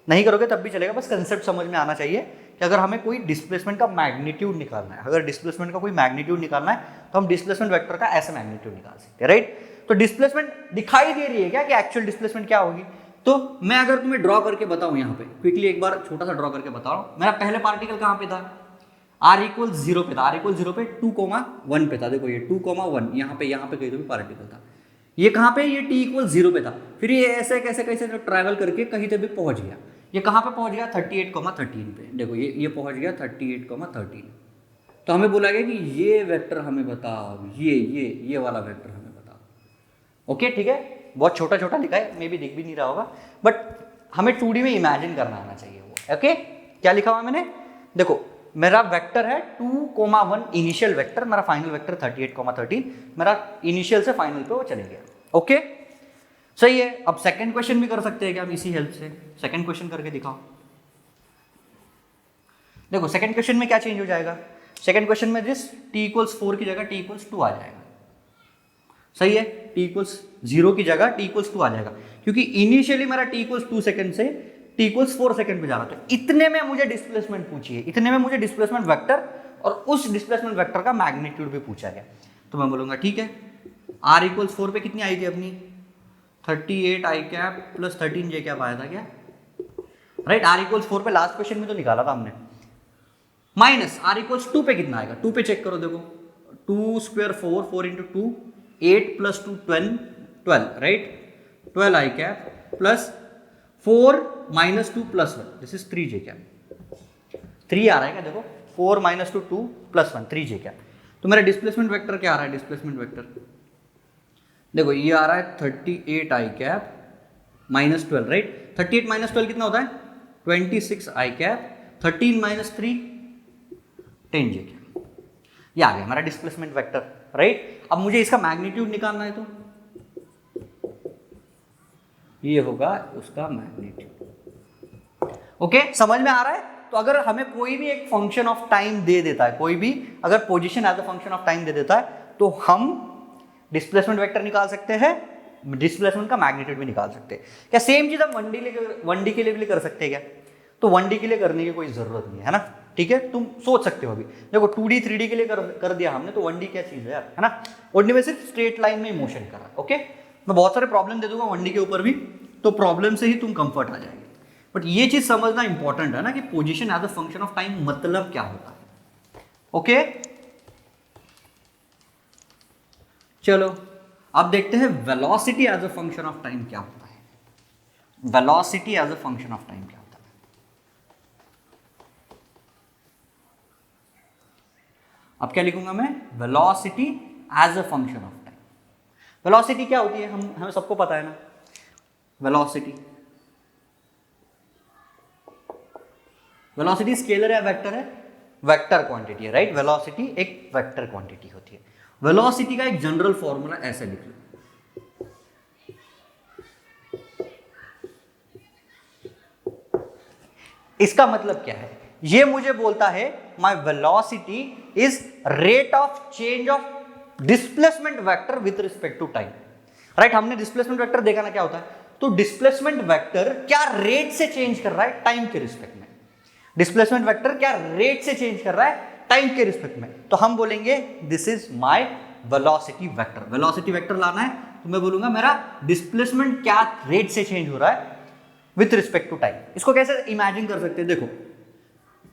नहीं करोगे तब भी चलेगा, बस कंसेप्ट समझ में आना चाहिए कि अगर हमें कोई डिस्प्लेसमेंट का मैग्नीट्यूड निकालना है, अगर डिस्प्लेसमेंट का कोई मैग्नीट्यूड निकालना है तो हम डिस्प्लेसमेंट वेक्टर का ऐसे मैग्नीट्यूड निकाल सकते हैं, राइट। तो डिस्प्लेसमेंट दिखाई दे रही है क्या कि एक्चुअल डिस्प्लेसमेंट क्या होगी। तो मैं अगर तुम्हें ड्रॉ करके बताऊं, यहाँ पे क्विकली एक बार छोटा सा ड्रॉ करके बताऊं। मेरा पहले पार्टिकल कहाँ पे था, r = 0 पे था, r = 0 पे 2,1 पे था। देखो ये 2,1 यहाँ पे कहीं तो भी पार्टिकल था। ये कहाँ पे, ये t = 0 पे था। फिर ये ऐसे कैसे ट्रैवल करके कहीं पे भी पहुंच गया। ये कहाँ पे पहुंच गया, 38,13 पे। देखो ये पहुंच गया 38,13। तो हमें बोला गया कि ये वेक्टर हमें बताओ, ये वाला वेक्टर हमें बताओ। ओके ठीक है, बहुत छोटा छोटा लिखा है, मे भी दिख भी नहीं रहा होगा, बट हमें 2D में इमेजिन करना आना चाहिए वो। ओके क्या लिखा हुआ मैंने, देखो मेरा वेक्टर है 2,1 इनिशियल वेक्टर, मेरा फाइनल वेक्टर 38,13, मेरा इनिशियल से फाइनल पे वो चले गया। ओके सही है। अब सेकंड क्वेश्चन भी कर सकते हैं क्या हम इसी हेल्प से, सेकंड क्वेश्चन करके दिखाओ। देखो सेकंड क्वेश्चन में क्या चेंज हो जाएगा, सेकंड क्वेश्चन में दिस t = 4 की जगह t = 2 आ जाएगा। सही है, t = 0 की जगह t = 2 आ जाएगा, क्योंकि इनिशियली मेरा t = 2 सेकंड से t = 4 सेकंड पे जा रहा था। तो इतने में मुझे डिस्प्लेसमेंट पूछी है, इतने में मुझे डिस्प्लेसमेंट वेक्टर और उस डिस्प्लेसमेंट वेक्टर का मैग्नीट्यूड भी पूछा गया। तो मैं बोलूंगा ठीक है, r = 4 पे कितनी आई थी अपनी 38 आई कैप प्लस 13 जे कैप आया था क्या, राइट। r = 4 पे लास्ट क्वेश्चन में तो निकाला था हमने। माइनस r = 2 पे कितना आएगा, 2 पे चेक करो। देखो 2 square 4 × 2 8 plus 2 12, right. 12 I cap plus 4 - 2 + 1, this is 3 J cap. 3 आ रहा है क्या, देखो 4 - 2 2 + 1 3 जे कैप। तो मेरा डिस्प्लेसमेंट वेक्टर क्या आ रहा है, डिस्प्लेसमेंट वेक्टर देखो ये आ रहा है 38 आई कैप - 12, राइट। 38 - 12 कितना होता है 26 आई कैप, 13 - 3 10 जे कैप। ये आ गया हमारा डिस्प्लेसमेंट वेक्टर, राइट। अब मुझे इसका मैग्नीट्यूड निकालना है, तो ये होगा उसका मैग्नीट्यूड। ओके समझ में आ रहा है। तो अगर हमें कोई भी एक फंक्शन ऑफ टाइम दे देता है, कोई भी अगर position as a function of time दे देता है, तो हम डिस्प्लेसमेंट वेक्टर निकाल सकते हैं, डिस्प्लेसमेंट का मैग्नीट्यूड भी निकाल सकते हैं। क्या सेम चीज हम 1D के लिए भी कर सकते हैं क्या, तो 1D के लिए करने की कोई जरूरत नहीं है ना, ठीक है। तुम सोच सकते हो अभी, देखो 2D 3D के लिए कर दिया हमने, तो 1D क्या चीज है यार, है ना। 1D में सिर्फ स्ट्रेट लाइन में मोशन कर रहा है। ओके मैं बहुत सारे प्रॉब्लम दे दूंगा 1D के ऊपर भी, तो प्रॉब्लम से ही तुम कंफर्ट आ जाएगी। बट ये चीज समझना इंपॉर्टेंट है ना कि position as a function of time मतलब क्या होता है। ओके चलो अब देखते हैं velocity as a function of time क्या होता है। Velocity as a function of time क्या होता है। अब क्या लिखूंगा मैं, velocity as a function of time. Velocity क्या होती है, हमें सबको पता है ना। वेलोसिटी स्केलर है, वेक्टर है, वेक्टर क्वांटिटी है, राइट। वेलोसिटी एक वेक्टर क्वांटिटी होती है। वेलोसिटी का एक जनरल फॉर्मूला ऐसे लिख लो, इसका मतलब क्या है, ये मुझे बोलता है my velocity is rate of change of displacement vector with respect to time, right. हमने डिस्प्लेसमेंट वेक्टर देखा ना क्या होता है, तो डिस्प्लेसमेंट वेक्टर क्या रेट से चेंज कर रहा है टाइम के रिस्पेक्ट में। डिस्प्लेसमेंट वेक्टर क्या रेट से चेंज कर रहा है टाइम के रिस्पेक्ट में, तो हम बोलेंगे this is my velocity vector. Velocity vector लाना है तो मैं बोलूंगा मेरा डिस्प्लेसमेंट क्या रेट से चेंज हो रहा है विथ रिस्पेक्ट टू टाइम। इसको कैसे इमेजिन कर सकते हैं, देखो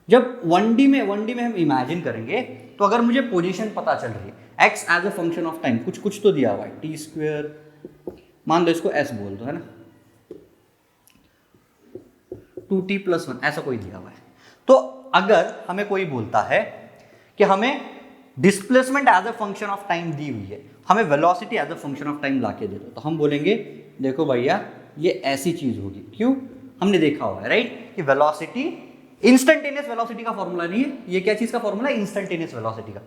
जब 1D में हम इमेजिन करेंगे तो अगर मुझे पोजीशन पता चल रही है x as a function of time, कुछ तो दिया हुआ है t², मान लो इसको s बोल दो, है ना, 2t+1 ऐसा कोई दिया हुआ है। तो अगर हमें कोई बोलता है कि हमें displacement as a function of time दी हुई है, हमें velocity as a function of time लाके दे दो, तो हम बोलेंगे देखो भैया ये ऐसी चीज होगी। क्यों, हमने देखा हुआ है, राइट, कि वेलोसिटी इंस्टेंटेनियस वेलोसिटी का फॉर्मूला नहीं है, ये क्या चीज का फॉर्मूला है, इंस्टेंटेनियस वेलोसिटी का।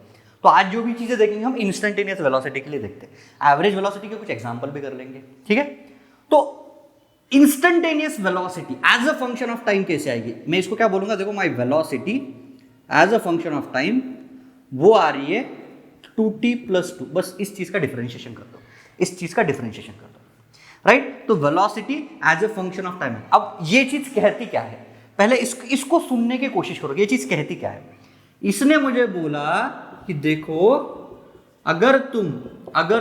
तो आज जो भी चीजें देखेंगे हम इंस्टेंटेनियस वेलोसिटी के लिए देखते हैं, एवरेज वेलोसिटी के कुछ एग्जांपल भी कर लेंगे, ठीक है। तो instantaneous velocity as a function of time कैसे आएगी, मैं इसको क्या बोलूंगा, देखो my velocity as a function of time वो आ रही है 2t+2, बस इस चीज का डिफरेंशिएशन कर दो, इस चीज का डिफरेंशिएशन कर दो, राइट। तो velocity as a function of time. अब ये चीज कहती क्या है, पहले इसको सुनने की कोशिश करो, ये चीज कहती क्या है। इसने मुझे बोला कि देखो अगर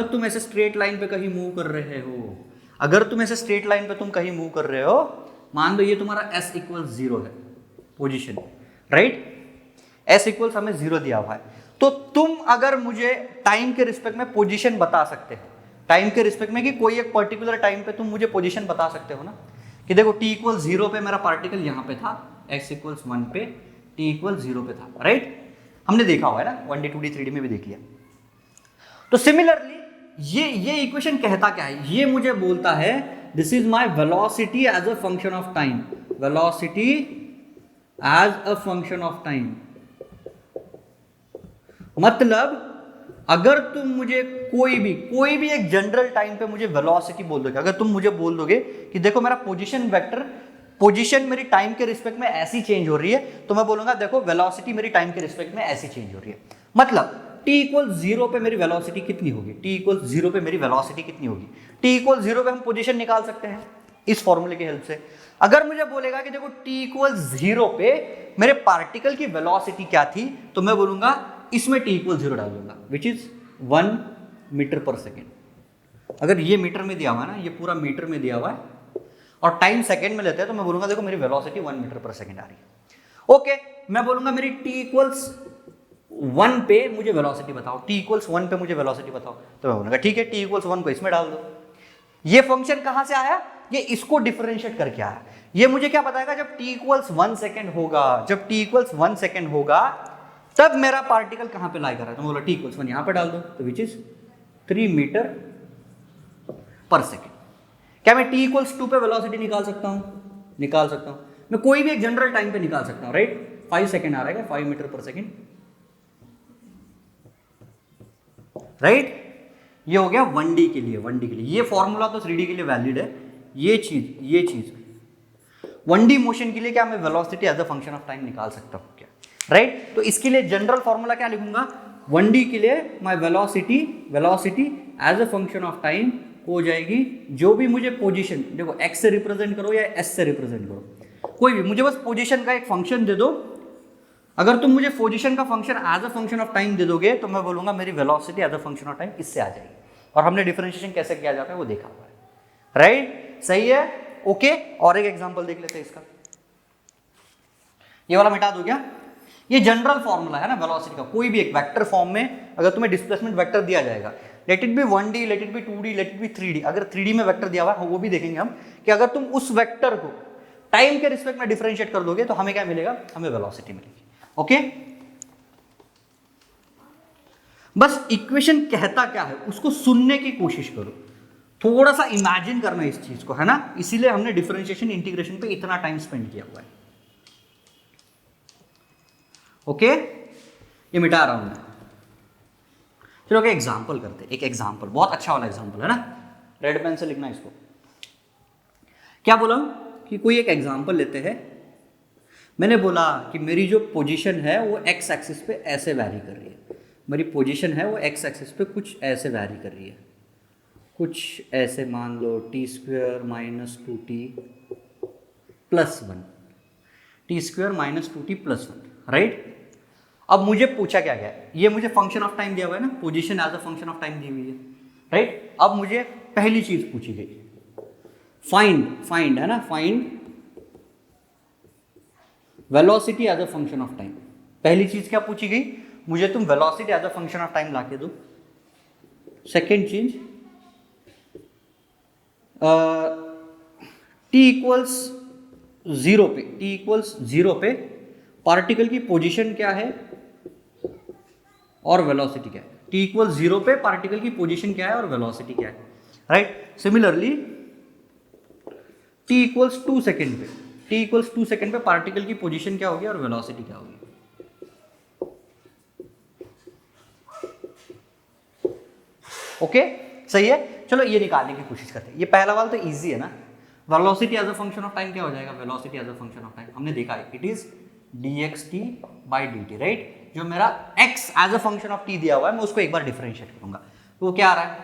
तुम ऐसे स्ट्रेट लाइन पे कहीं मूव कर रहे हो, अगर तुम ऐसे स्ट्रेट लाइन पे तुम कहीं मूव कर रहे हो, मान लो ये तुम्हारा s = 0 है पोजीशन, राइट, s = हमें 0 दिया हुआ है, तो तुम अगर मुझे टाइम के रिस्पेक्ट में पोजीशन बता सकते हो, टाइम के रिस्पेक्ट में कि कोई एक पर्टिकुलर टाइम पे तुम मुझे पोजीशन बता सकते हो ना, कि देखो t = 0 पे मेरा पार्टिकल यहाँ पे था, x = 1 पे, t = 0 पे था, राइट। हमने देखा हुआ है ना, 1D 2D 3D में भी देख लिया। तो सिमिलरली ये इक्वेशन कहता क्या है, ये मुझे बोलता है this is my velocity as a function of time, velocity as a function of time. मतलब अगर तुम मुझे कोई भी एक जनरल टाइम पे मुझे वेलोसिटी बोल दोगे, अगर तुम मुझे बोल दोगे कि देखो मेरा पोजीशन वेक्टर, पोजीशन मेरी टाइम के रिस्पेक्ट में ऐसी चेंज हो रही है, तो मैं बोलूंगा देखो वेलोसिटी मेरी टाइम के रिस्पेक्ट में ऐसी चेंज हो रही है। मतलब t = 0 पे मेरी वेलोसिटी कितनी होगी, t = 0 पे मेरी वेलोसिटी कितनी होगी, t = 0 पे हम पोजीशन निकाल सकते हैं इस फॉर्मूले की हेल्प से। अगर मुझे बोलेगा कि देखो t = 0 पे मेरे पार्टिकल की वेलोसिटी क्या थी, तो मैं बोलूंगा इसमें t = 0 डाल दूंगा, विच इज 1 मीटर/सेकेंड। अगर ये मीटर में दिया हुआ है ना, ये पूरा मीटर में दिया हुआ है और टाइम सेकंड में लेते हैं, तो मैं बोलूंगा देखो मेरी वेलोसिटी 1 मीटर/सेकेंड आ रही है। ओके, मैं बोलूंगा मेरी t = 1 पे मुझे वेलोसिटी बताओ, t = 1 पे मुझे वेलोसिटी बताओ, तो मैं बोलूंगा ठीक है t = 1 को इसमें डाल दो। ये फंक्शन कहां से आया, ये इसको डिफरेंशिएट करके आया। ये मुझे क्या बताएगा, जब t = 1 सेकेंड होगा, जब t = 1 सेकेंड होगा तब मेरा पार्टिकल कहां पे लाई कर रहा है, तो मैं बोला t = 1 यहां पे डाल दो, तो विच इज 3 मीटर/सेकेंड। क्या मैं t = 2 पे वेलोसिटी निकाल सकता हूं, निकाल सकता हूं। मैं कोई भी एक जनरल टाइम पे निकाल सकता हूं, राइट। 5 सेकेंड आ रहा है, 5 मीटर/सेकेंड, राइट। ये हो गया 1D के लिए, 1D के लिए। ये फॉर्मूला तो 3D के लिए वैलिड है। ये चीज 1D मोशन के लिए क्या मैं velocity as a function of time निकाल सकता हूं क्या, राइट। तो इसके लिए जनरल फॉर्मूला क्या लिखूंगा, 1D के लिए my velocity as a function of time हो जाएगी, जो भी मुझे पोजीशन, देखो x से रिप्रेजेंट करो या s से रिप्रेजेंट करो, कोई भी, मुझे बस पोजीशन का एक फंक्शन दे दो। अगर तुम मुझे पोजीशन का function as a function of time दे दोगे, तो मैं बोलूंगा मेरी velocity as a function of time इससे आ जाएगी। और हमने डिफरेंशिएशन कैसे किया जाता है वो देखा हुआ है, राइट। सही है। ओके, और एक एग्जांपल देख लेते हैं इसका, ये वाला मिटा दो क्या? ये जनरल फॉर्मूला है ना वेलोसिटी का, कोई भी एक वेक्टर फॉर्म में अगर तुम्हें डिस्प्लेसमेंट वेक्टर दिया जाएगा, let it be 1D, let it be 2D, let it be 3D, अगर 3D में वेक्टर दिया हुआ है वो भी देखेंगे हम, कि अगर तुम उस वेक्टर को टाइम के रिस्पेक्ट में डिफरेंशिएट कर दोगे तो हमें क्या मिलेगा? हमें वेलोसिटी मिलेगी। ओके, बस इक्वेशन कहता क्या है उसको सुनने की कोशिश करो, थोड़ा सा इमेजिन करना इस चीज को, है ना, इसीलिए हमने डिफरेंशिएशन इंटीग्रेशन पे इतना टाइम स्पेंड किया हुआ है। ओके, ये मिटा रहा हूं मैं। चलो एक एग्जांपल करते हैं, एक एग्जांपल, बहुत अच्छा वाला एग्जांपल है ना, रेड पेन से लिखना इसको। क्या बोला कि कोई एक एग्जांपल लेते हैं, मैंने बोला कि मेरी जो पोजीशन है वो एक्स एक्सिस पे ऐसे वैरी कर रही है, मेरी पोजीशन है वो एक्स एक्सिस पे कुछ ऐसे वैरी कर रही है, कुछ ऐसे मान लो t² - 2t + 1, t² - 2t + 1, right. अब मुझे पूछा क्या गया, ये मुझे फंक्शन ऑफ टाइम दिया हुआ है ना, position as a function of time दी हुई है, राइट। अब मुझे पहली चीज पूछी गई, फाइंड है ना, find velocity as a function of time. पहली चीज क्या पूछी गई, मुझे तुम velocity as a function of time लाके दो। सेकेंड चीज, t=0 पे पार्टिकल की पोजीशन क्या है और वेलोसिटी क्या है, t=0 पे पार्टिकल की पोजीशन क्या है और वेलोसिटी क्या है, राइट। सिमिलरली t=2 सेकेंड पे पार्टिकल की पोजीशन क्या होगी और वेलोसिटी क्या होगी। ओके, सही है। चलो ये निकालने की कोशिश करते हैं, ये पहला वाला तो इजी है ना, velocity as a function of time क्या हो जाएगा, velocity as a function of time हमने देखा है, इट इज dxt/dt, राइट। जो मेरा x as a function of t दिया हुआ है मैं उसको एक बार डिफरेंशिएट करूंगा, तो वो क्या आ रहा है,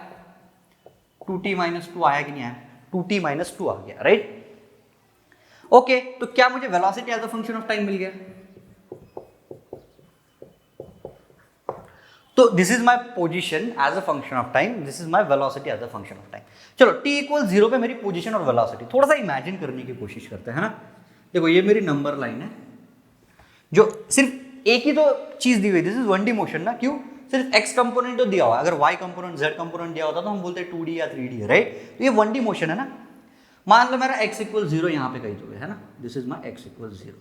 2t - 2 आया कि नहीं आया, 2t - 2 आ गया, राइट। ओके, तो क्या मुझे velocity as a function of time मिल गया, तो this is my position as a function of time, this is my velocity as a function of time. चलो t=0 पे मेरी पोजीशन और वेलोसिटी थोड़ा सा इमेजिन करने की कोशिश करते हैं, है ना। देखो ये मेरी नंबर लाइन है, जो सिर्फ एक ही तो चीज दी हुई, दिस इज 1D मोशन ना, क्यों, सिर्फ x कंपोनेंट तो दिया हुआ है, अगर y कंपोनेंट z कंपोनेंट दिया होता तो हम बोलते 2D या 3D है, राइट। तो ये 1D मोशन है ना, मान लो मेरा x = 0 यहाँ पे कहीं तो है ना, this is my x = 0।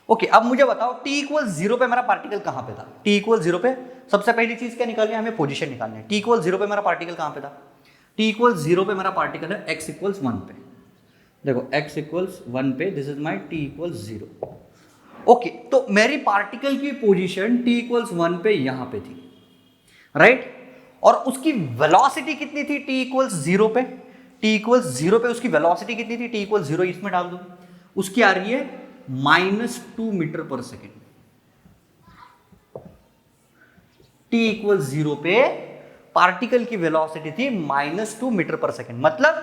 Okay, अब मुझे बताओ t=0 पे मेरा पार्टिकल कहाँ पे था, t=0 पे सबसे पहली चीज क्या निकालनी है, हमें पोजीशन निकालनी है। t=0 पे मेरा पार्टिकल कहाँ पे था, t=0 पे मेरा पार्टिकल है x = 1 पे, देखो x = 1 पे, this is my t=0। Okay, तो मेरी पार्टिकल की पोजीशन t=1 पे यहां पे थी, राइट, और उसकी वेलोसिटी कितनी थी t=0 पे, t=0 पे उसकी वेलोसिटी कितनी थी, t=0 इसमें डाल दो, उसकी आ रही है -2 मीटर/सेकेंड। t=0 पे पार्टिकल की वेलोसिटी थी -2 मीटर/सेकेंड, मतलब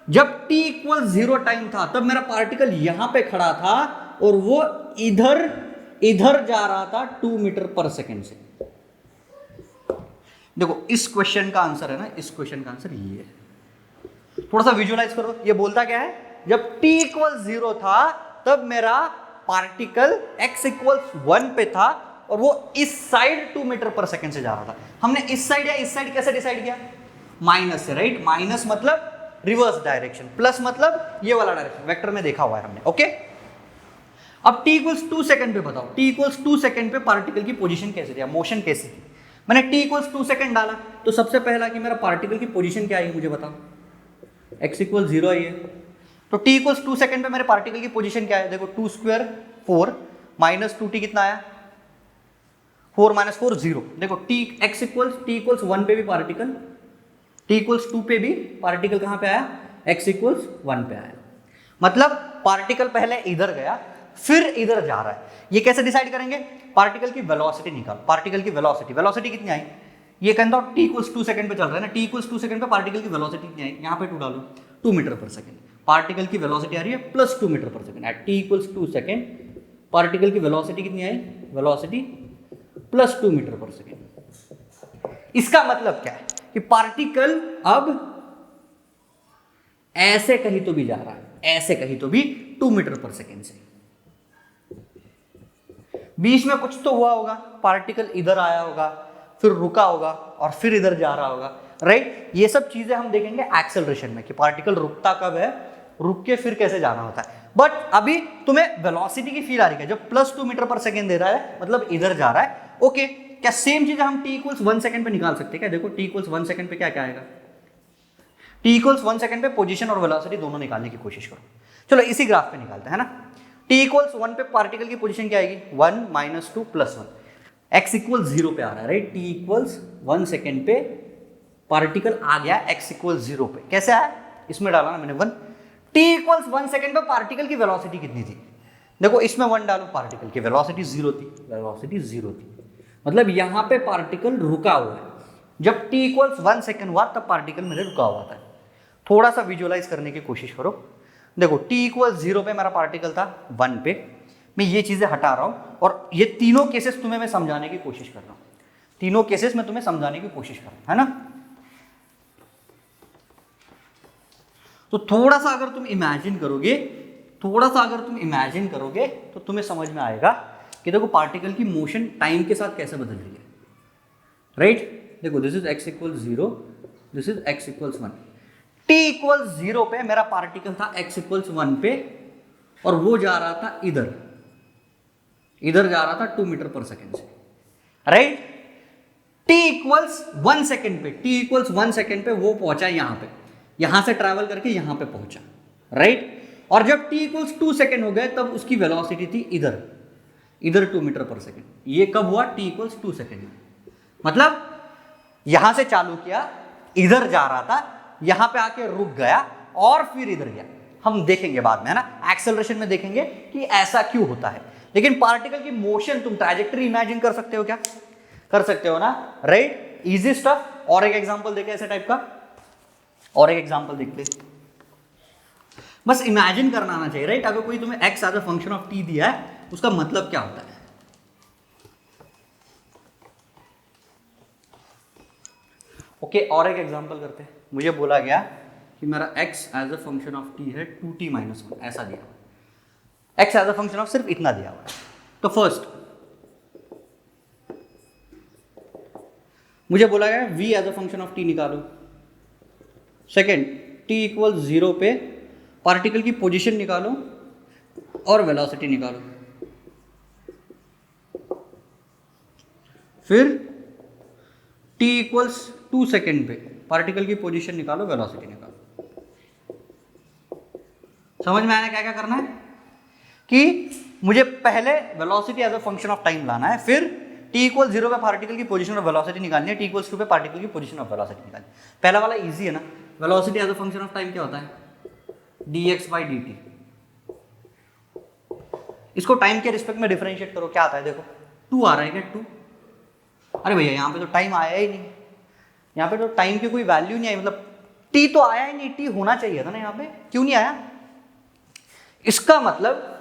जब t=0 टाइम था तब मेरा पार्टिकल यहां पे खड़ा था और वो इधर जा रहा था 2 मीटर/सेकेंड से। देखो इस क्वेश्चन का आंसर है ना, इस क्वेश्चन का आंसर ये है, थोड़ा सा विजुअलाइज करो, ये बोलता क्या है, जब t=0 था तब मेरा पार्टिकल x = 1 पे था और वो इस साइड 2 मीटर/सेकेंड से जा रहा था। हमने इस साइड या इस साइड कैसे डिसाइड किया, माइनस से, राइट। माइनस मतलब रिवर्स डायरेक्शन, प्लस मतलब ये वाला डायरेक्शन, वेक्टर में देखा हुआ है हमने। ओके, अब t=2 सेकंड पे बताओ, t=2 सेकंड पे पार्टिकल की पोजीशन कैसे थी, मोशन कैसी थी। मैंने t=2 सेकंड डाला तो सबसे पहला कि मेरा पार्टिकल की पोजीशन क्या आई मुझे बताओ, x = 0 आई है, तो t=2 सेकंड पे मेरे पार्टिकल की पोजीशन क्या है, देखो 2² 4 -2t कितना आया, 4 - 4 0। देखो t=1 पे भी पार्टिकल, t=2 पे भी पार्टिकल कहां पे आया, x = 1 पे आया, मतलब पार्टिकल पहले इधर गया फिर इधर जा रहा है। ये कैसे डिसाइड करेंगे, पार्टिकल की वेलोसिटी निकाल, पार्टिकल की वेलोसिटी कितनी आई, ये कहता हूं t=2 सेकंड पे चल रहा है ना, t=2 सेकंड पे पार्टिकल की वेलोसिटी कितनी आई, यहां पे 2 डालो, 2 मीटर/सेकंड, पार्टिकल की वेलोसिटी आ रही है +2 मीटर/सेकंड एट t=2 सेकंड, पार्टिकल की वेलोसिटी कितनी आई, वेलोसिटी +2 मीटर/सेकंड। इसका मतलब क्या है कि पार्टिकल अब ऐसे कहीं तो भी जा रहा है, ऐसे कहीं तो भी 2 मीटर पर सेकेंड से। बीच में कुछ तो हुआ होगा, पार्टिकल इधर आया होगा, फिर रुका होगा और फिर इधर जा रहा होगा, राइट। ये सब चीजें हम देखेंगे एक्सेलरेशन में कि पार्टिकल रुकता कब है, रुक के फिर कैसे जाना होता है। बट अभी तुम्हें वेलोसिटी की फील आ रही है, जब +2 मीटर पर सेकेंड दे रहा है मतलब इधर जा रहा है, ओके। क्या सेम चीज हम t = 1 सेकंड पे निकाल सकते हैं क्या? देखो t = 1 सेकंड पे क्या क्या आएगा, t = 1 सेकंड पे पोजीशन और वेलोसिटी दोनों निकालने की कोशिश करो। चलो इसी ग्राफ पे निकालते हैं ना। t = 1 पे पार्टिकल की पोजीशन क्या आएगी, 1 - 2 + 1। x = 0 पे आ रहा है, राइट। t = 1 सेकंड पे पार्टिकल आ गया x = 0 पे, कैसे आया, इसमें डाला ना मैंने 1। t = 1 सेकंड पे पार्टिकल की वेलोसिटी कितनी थी, देखो इसमें 1 डालो, पार्टिकल की वेलोसिटी 0 थी, वेलोसिटी 0 थी, मतलब यहां पे पार्टिकल रुका हुआ है। जब t = 1 सेकंड हुआ तब पार्टिकल मेरे रुका हुआ था। थोड़ा सा विजुअलाइज करने की कोशिश करो। देखो t = 0 पे मेरा पार्टिकल था, 1 पे मैं ये चीजें हटा रहा हूं और ये तीनों केसेस तुम्हें मैं समझाने की कोशिश कर रहा हूं, तीनों केसेस में तुम्हें समझाने की कोशिश कर रहा हूं, है ना। तो थोड़ा सा अगर तुम इमेजिन करोगे, थोड़ा सा अगर तुम इमेजिन करोगे तो तुम्हें समझ में आएगा कि देखो पार्टिकल की मोशन टाइम के साथ कैसे बदल रही है, राइट। देखो this is x = 0, this is x = 1। t = 0 पे मेरा पार्टिकल था x = 1 पे और वो जा रहा था इधर, इधर जा रहा था 2 मीटर पर सेकेंड से, राइट। t = 1 सेकेंड पे, t = 1 सेकेंड पे वो पहुंचा यहां पे, यहां से ट्रैवल करके यहां पे पहुंचा, राइट। और जब t = 2 सेकेंड हो गए तब उसकी वेलोसिटी थी इधर, इधर 2 मीटर पर सेकेंड। ये कब हुआ, t = 2 सेकेंड में, मतलब यहां से चालू किया, इधर जा रहा था, यहां पे आके रुक गया और फिर इधर गया। हम देखेंगे बाद में, है ना, एक्सेलरेशन में देखेंगे कि ऐसा क्यों होता है। लेकिन पार्टिकल की मोशन तुम ट्रैजेक्टरी इमेजिन कर सकते हो क्या, कर सकते हो ना, राइट। Easy stuff. और एक एग्जांपल देखे ऐसे टाइप का, और एक एग्जांपल देखते, बस इमेजिन करना आना चाहिए, राइट। अगर कोई तुम्हें x as a function of t दिया है उसका मतलब क्या होता है। ओके, और एक एग्जांपल करते हैं। मुझे बोला गया कि मेरा x as a function of t है 2t - 1, ऐसा दिया हुआ। x as a function of सिर्फ इतना दिया हुआ है। तो फर्स्ट मुझे बोला गया v as a function of t निकालो। सेकेंड, t = 0 पे पार्टिकल की पोजीशन निकालो और वेलोसिटी निकालो। फिर t = 2 सेकेंड पे पार्टिकल की पोजीशन निकालो, वेलोसिटी निकालो। समझ में आया क्या क्या करना है कि मुझे पहले velocity as a function of time लाना है, फिर t = 0 पे पार्टिकल की पोजीशन और वेलोसिटी निकालनी है, t = 2 पे पार्टिकल की पोजीशन और वेलोसिटी निकालनी है। पहला वाला इजी है ना। Velocity as a function of time क्या होता है, dx/dt। इसको टाइम के रिस्पेक्ट में डिफरेंशिएट करो, क्या आता है, देखो 2 आ रहा है क्या, 2। अरे भैया यहाँ पे तो टाइम आया ही नहीं, यहाँ पे तो टाइम की कोई वैल्यू नहीं आई, मतलब t तो आया ही नहीं, t होना चाहिए था ना यहाँ पे, क्यों नहीं आया। इसका मतलब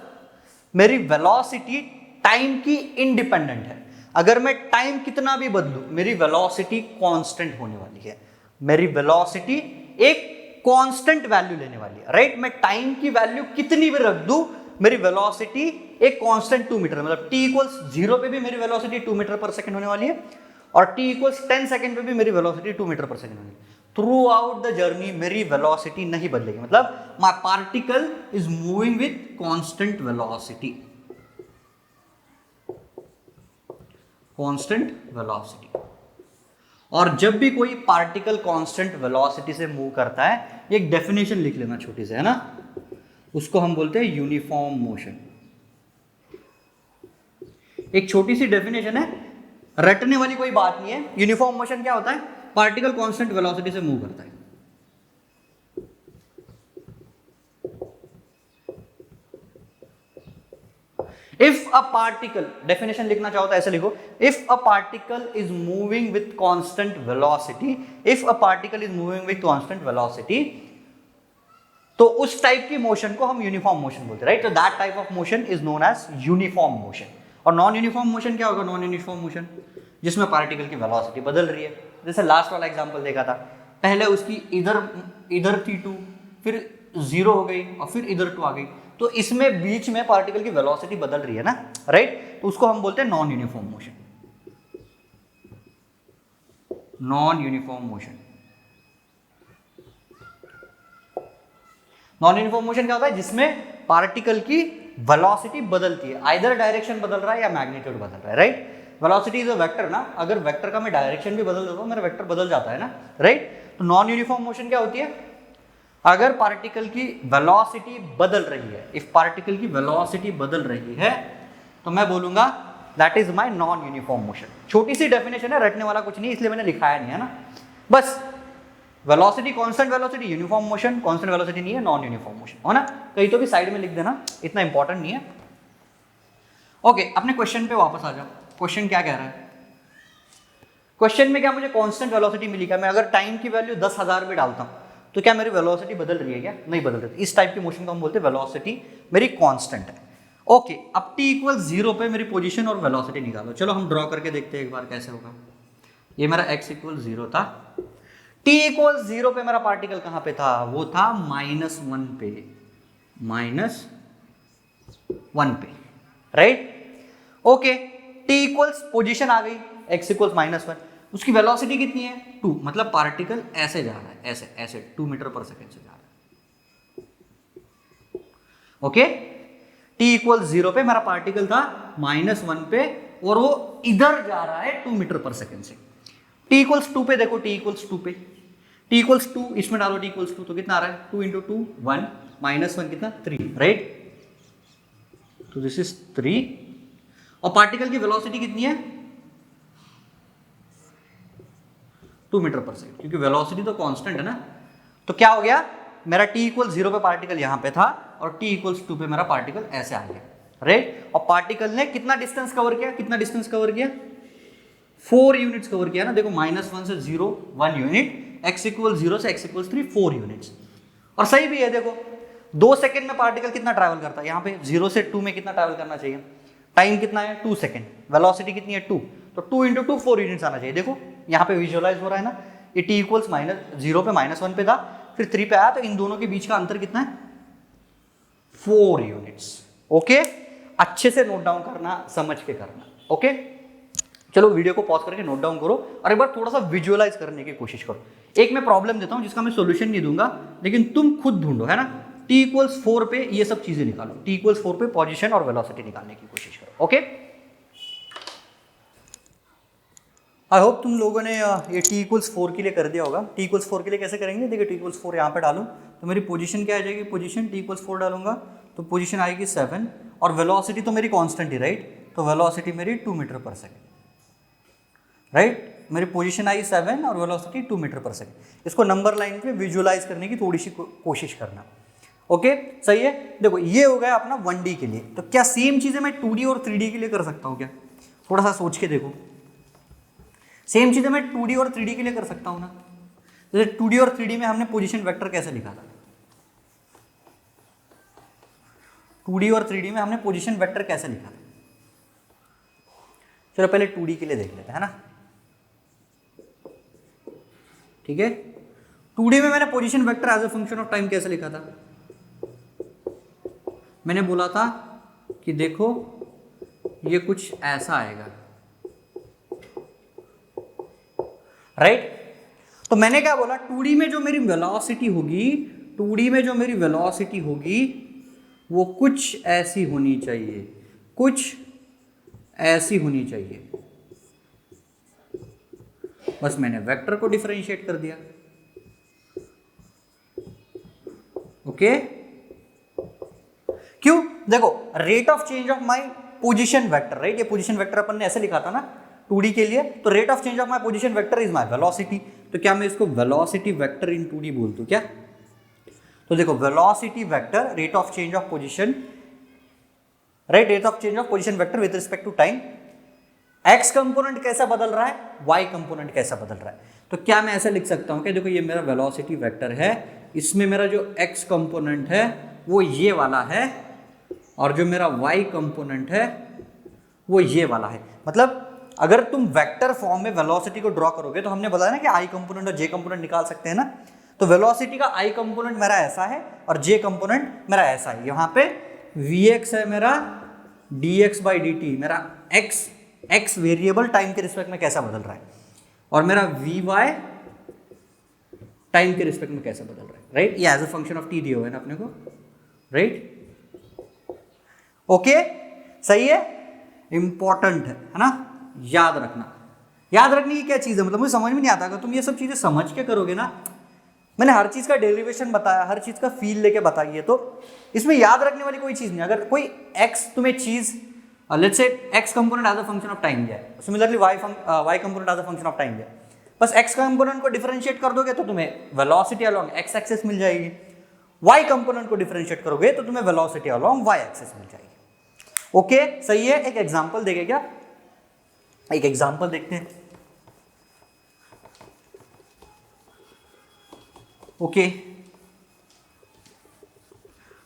मेरी वेलोसिटी टाइम की इंडिपेंडेंट है। अगर मैं टाइम कितना भी बदलूं मेरी वेलोसिटी कांस्टेंट होने वाली है, मेरी वेलोसिटी एक कांस्टेंट वैल्यू लेने वाली है, राइट। मैं टाइम की वैल्यू कितनी भी रख दूं मेरी वेलोसिटी एक कांस्टेंट 2 मीटर, मतलब t = 0 पे भी मेरी वेलोसिटी 2 मीटर पर सेकंड होने वाली है और t = 10 सेकंड पे भी मेरी वेलोसिटी 2 मीटर पर सेकंड होगी। थ्रू आउट द जर्नी मेरी वेलोसिटी नहीं बदलेगी, मतलब my particle is moving with constant velocity, constant velocity. और जब भी कोई पार्टिकल कांस्टेंट वेलोसिटी से मूव करता है, एक डेफिनेशन लिख लेना छोटी से, है ना, उसको हम बोलते हैं यूनिफॉर्म मोशन। एक छोटी सी डेफिनेशन है, रटने वाली कोई बात नहीं है। यूनिफॉर्म मोशन क्या होता है, पार्टिकल कांस्टेंट वेलोसिटी से मूव करता है। इफ अ पार्टिकल, डेफिनेशन लिखना चाहो तो ऐसे लिखो, if a particle is moving with constant velocity, if a particle is moving with constant velocity, तो उस टाइप की मोशन को हम यूनिफॉर्म मोशन बोलते हैं, राइट। तो that type of motion is known as uniform motion. और नॉन यूनिफॉर्म मोशन क्या होगा, नॉन यूनिफॉर्म मोशन जिसमें पार्टिकल की वेलोसिटी बदल रही है। जैसे लास्ट वाला एग्जांपल देखा था, पहले उसकी इधर थी 2, फिर 0 हो गई और फिर इधर 2 आ गई, तो इसमें बीच में पार्टिकल की वेलोसिटी बदल रही है ना, राइट, तो उसको हम बोलते हैं non uniform motion. Non uniform motion, non uniform motion क्या होता है? जिसमें पार्टिकल की वेलोसिटी बदलती है, आइदर डायरेक्शन बदल रहा है या मैग्नीट्यूड बदल रहा है, right. Velocity is a vector ना, अगर वेक्टर का मैं डायरेक्शन भी बदल देता हूं मेरा वेक्टर बदल जाता है ना, राइट। तो नॉन यूनिफॉर्म मोशन क्या होती है? अगर पार्टिकल की वेलोसिटी बदल रही है, इफ पार्टिकल की वेलोसिटी बदल रही है, तो मैं बोलूंगा that is my non uniform motion. छोटी सी डेफिनेशन है, रटने वाला कुछ नहीं, इसलिए मैंने लिखाया नहीं है ना, बस velocity constant velocity uniform motion, constant velocity नहीं है नॉन यूनिफॉर्म मोशन, हो ना। कहीं तो भी साइड में लिख देना, इतना इंपॉर्टेंट नहीं है। ओके, अपने क्वेश्चन पे वापस आ जाओ। क्वेश्चन क्या कह रहा है? क्वेश्चन में क्या मुझे कांस्टेंट वेलोसिटी मिली क्या? मैं अगर टाइम की वैल्यू 10,000 भी डालता हूं तो क्या मेरी वेलोसिटी बदल रही है क्या? नहीं बदल रही। इस टाइप की मोशन को हम बोलते हैं वेलोसिटी मेरी कांस्टेंट है। ओके, अब t = 0 पे मेरी पोजीशन और वेलोसिटी निकालो। चलो हम ड्रॉ करके देखते हैं एक बार कैसे होगा। ये मेरा x = 0 था, t = 0 पे मेरा पार्टिकल कहां पे था? वो था -1 पे, -1 पे, right. Okay, t equals position आ गई, x = -1, उसकी वेलोसिटी कितनी है? 2, मतलब पार्टिकल ऐसे जा रहा है, ऐसे ऐसे 2 मीटर पर सेकेंड से जा रहा है। ओके, t = 0 पे मेरा पार्टिकल था -1 पे और वो इधर जा रहा है 2 मीटर पर सेकेंड से। t = 2 पे देखो, t = 2 पे, t = 2 इसमें डालो, t = 2 तो कितना आ रहा है? 2 × 2 1, -1 कितना? 3, राइट। तो दिस इज 3 और पार्टिकल की वेलोसिटी कितनी है? 2 मीटर पर सेकेंड, क्योंकि वेलोसिटी तो कांस्टेंट है ना। तो क्या हो गया? मेरा t = 0 पे पार्टिकल यहां पे था और t = 2 पे मेरा पार्टिकल ऐसे आ गया, राइट। और पार्टिकल ने कितना डिस्टेंस कवर किया? कितना डिस्टेंस कवर किया? 4 यूनिट्स कवर किया ना। देखो, -1 से 0 1 यूनिट, x = 0 से x = 3 4 यूनिट्स। और सही भी है, देखो 2 सेकंड में पार्टिकल कितना ट्रैवल करता है? यहाँ पे 0 से 2 में कितना ट्रैवल करना चाहिए? टाइम कितना है? 2 सेकंड। वेलोसिटी कितनी है? 2, तो 2 × 2 4 यूनिट्स आना चाहिए। देखो यहाँ पे विजुअलाइज हो रहा है ना, ये t = -0 पे -1 पे था, फिर 3 पे आया, तो इन दोनों के बीच का अंतर कितना है? 4 यूनिट्स। ओके, अच्छे से नोट डाउन करना, समझ के करना। ओके, चलो वीडियो को पॉज करके नोट डाउन करो और एक बार थोड़ा सा विजुअलाइज करने की कोशिश करो। एक मैं प्रॉब्लम देता हूं जिसका मैं सॉल्यूशन नहीं दूंगा, लेकिन तुम खुद ढूंढो, है ना। t = 4 पे ये सब चीजें निकालो, t = 4 पे पोजीशन और वेलोसिटी निकालने की कोशिश करो। ओके, आई होप तुम लोगों ने ये t = 4 के लिए कर दिया होगा। t = 4 के लिए कैसे करेंगे? देखिए, t = 4 यहाँ पे डालूं तो मेरी पोजीशन क्या आ जाएगी? पोजीशन t = 4 डालूंगा तो पोजीशन आएगी 7 और वेलोसिटी तो मेरी कांस्टेंट ही, राइट। तो वेलोसिटी मेरी 2 मीटर पर सेकेंड, राइट। मेरी पोजीशन आई 7 और वेलोसिटी 2 मीटर पर सेकेंड। इसको नंबर लाइन पे विजुअलाइज करने की थोड़ी सी कोशिश करना। ओके, सही है। देखो, ये हो गया अपना 1D के लिए। तो क्या सेम चीजें मैं 2D और 3D के लिए कर सकता हूँ क्या? थोड़ा सा सोच के देखो, सेम चीजें मैं 2D और 3D के लिए कर सकता हूँ ना। जैसे 2D और 3D में हमने पोजीशन वेक्टर कैसे लिखा था? 2D और 3D में हमने पोजीशन वेक्टर कैसे लिखा था? चलो पहले 2D के लिए देख लेते हैं ना, ठीक है। 2D में मैंने position vector as a function of time कैसे लिखा था? मैंने बोला था कि देखो ये कुछ ऐसा आएगा, राइट। तो मैंने क्या बोला? 2D में जो मेरी वेलोसिटी होगी, 2D में जो मेरी वेलोसिटी होगी वो कुछ ऐसी होनी चाहिए, कुछ ऐसी होनी चाहिए। बस मैंने वेक्टर को डिफरेंशिएट कर दिया। ओके, क्यों? देखो, rate of change of my position vector, right. ये पोजीशन वेक्टर अपन ने ऐसे लिखा था ना 2D के लिए। तो rate of change of my position vector is my velocity. तो क्या मैं इसको वेलोसिटी वेक्टर इन 2D बोल दूं क्या? तो देखो, velocity vector rate of change of position, right, rate of change of position vector with respect to time. x component कैसा बदल रहा है, y कंपोनेंट कैसा बदल रहा है। तो क्या मैं ऐसा लिख सकता हूं कि देखो ये मेरा वेलोसिटी वेक्टर है, इसमें मेरा जो x कंपोनेंट है वो ये वाला है और जो मेरा y कंपोनेंट है वो ये वाला है। मतलब अगर तुम वेक्टर फॉर्म में वेलोसिटी को ड्रॉ करोगे तो हमने बताया ना कि i कंपोनेंट और j कंपोनेंट निकाल सकते हैं ना। तो वेलोसिटी का आई कंपोनेंट मेरा ऐसा है और जे कंपोनेंट मेरा ऐसा है। यहाँ पे vx है मेरा dx/dt, मेरा x वेरिएबल टाइम के रिस्पेक्ट में कैसा बदल रहा है, और मेरा vy टाइम के रिस्पेक्ट में कैसे बदल रहा है, राइट। ये as a function of T दिया हुआ है ना अपने को, राइट। ओके, सही है, इंपॉर्टेंट है ना, याद रखना। याद रखने की क्या चीज़ है, मतलब मुझे समझ में नहीं आता, अगर तुम ये सब चीज़ें समझ के करोगे ना, मैंने हर चीज़ का डेरिवेशन बताया, हर चीज़ का फील लेके बताई है, तो इसमें याद रखने वाली कोई चीज़ नहीं। अगर कोई x तुम्हें चीज़, let's say x component as a function of time दिया है, similarly y component as a function of time दिया है, बस x कंपोनेंट को डिफरेंशिएट कर दोगे तो तुम्हें वेलोसिटी अलोंग x एक्सिस मिल जाएगी, y कंपोनेंट को डिफरेंशिएट करोगे तो तुम्हें वेलोसिटी अलोंग y एक्सिस मिल जाएगी। ओके, सही है। एक एग्जांपल देंगे क्या, एक एग्जांपल देखते हैं। ओके,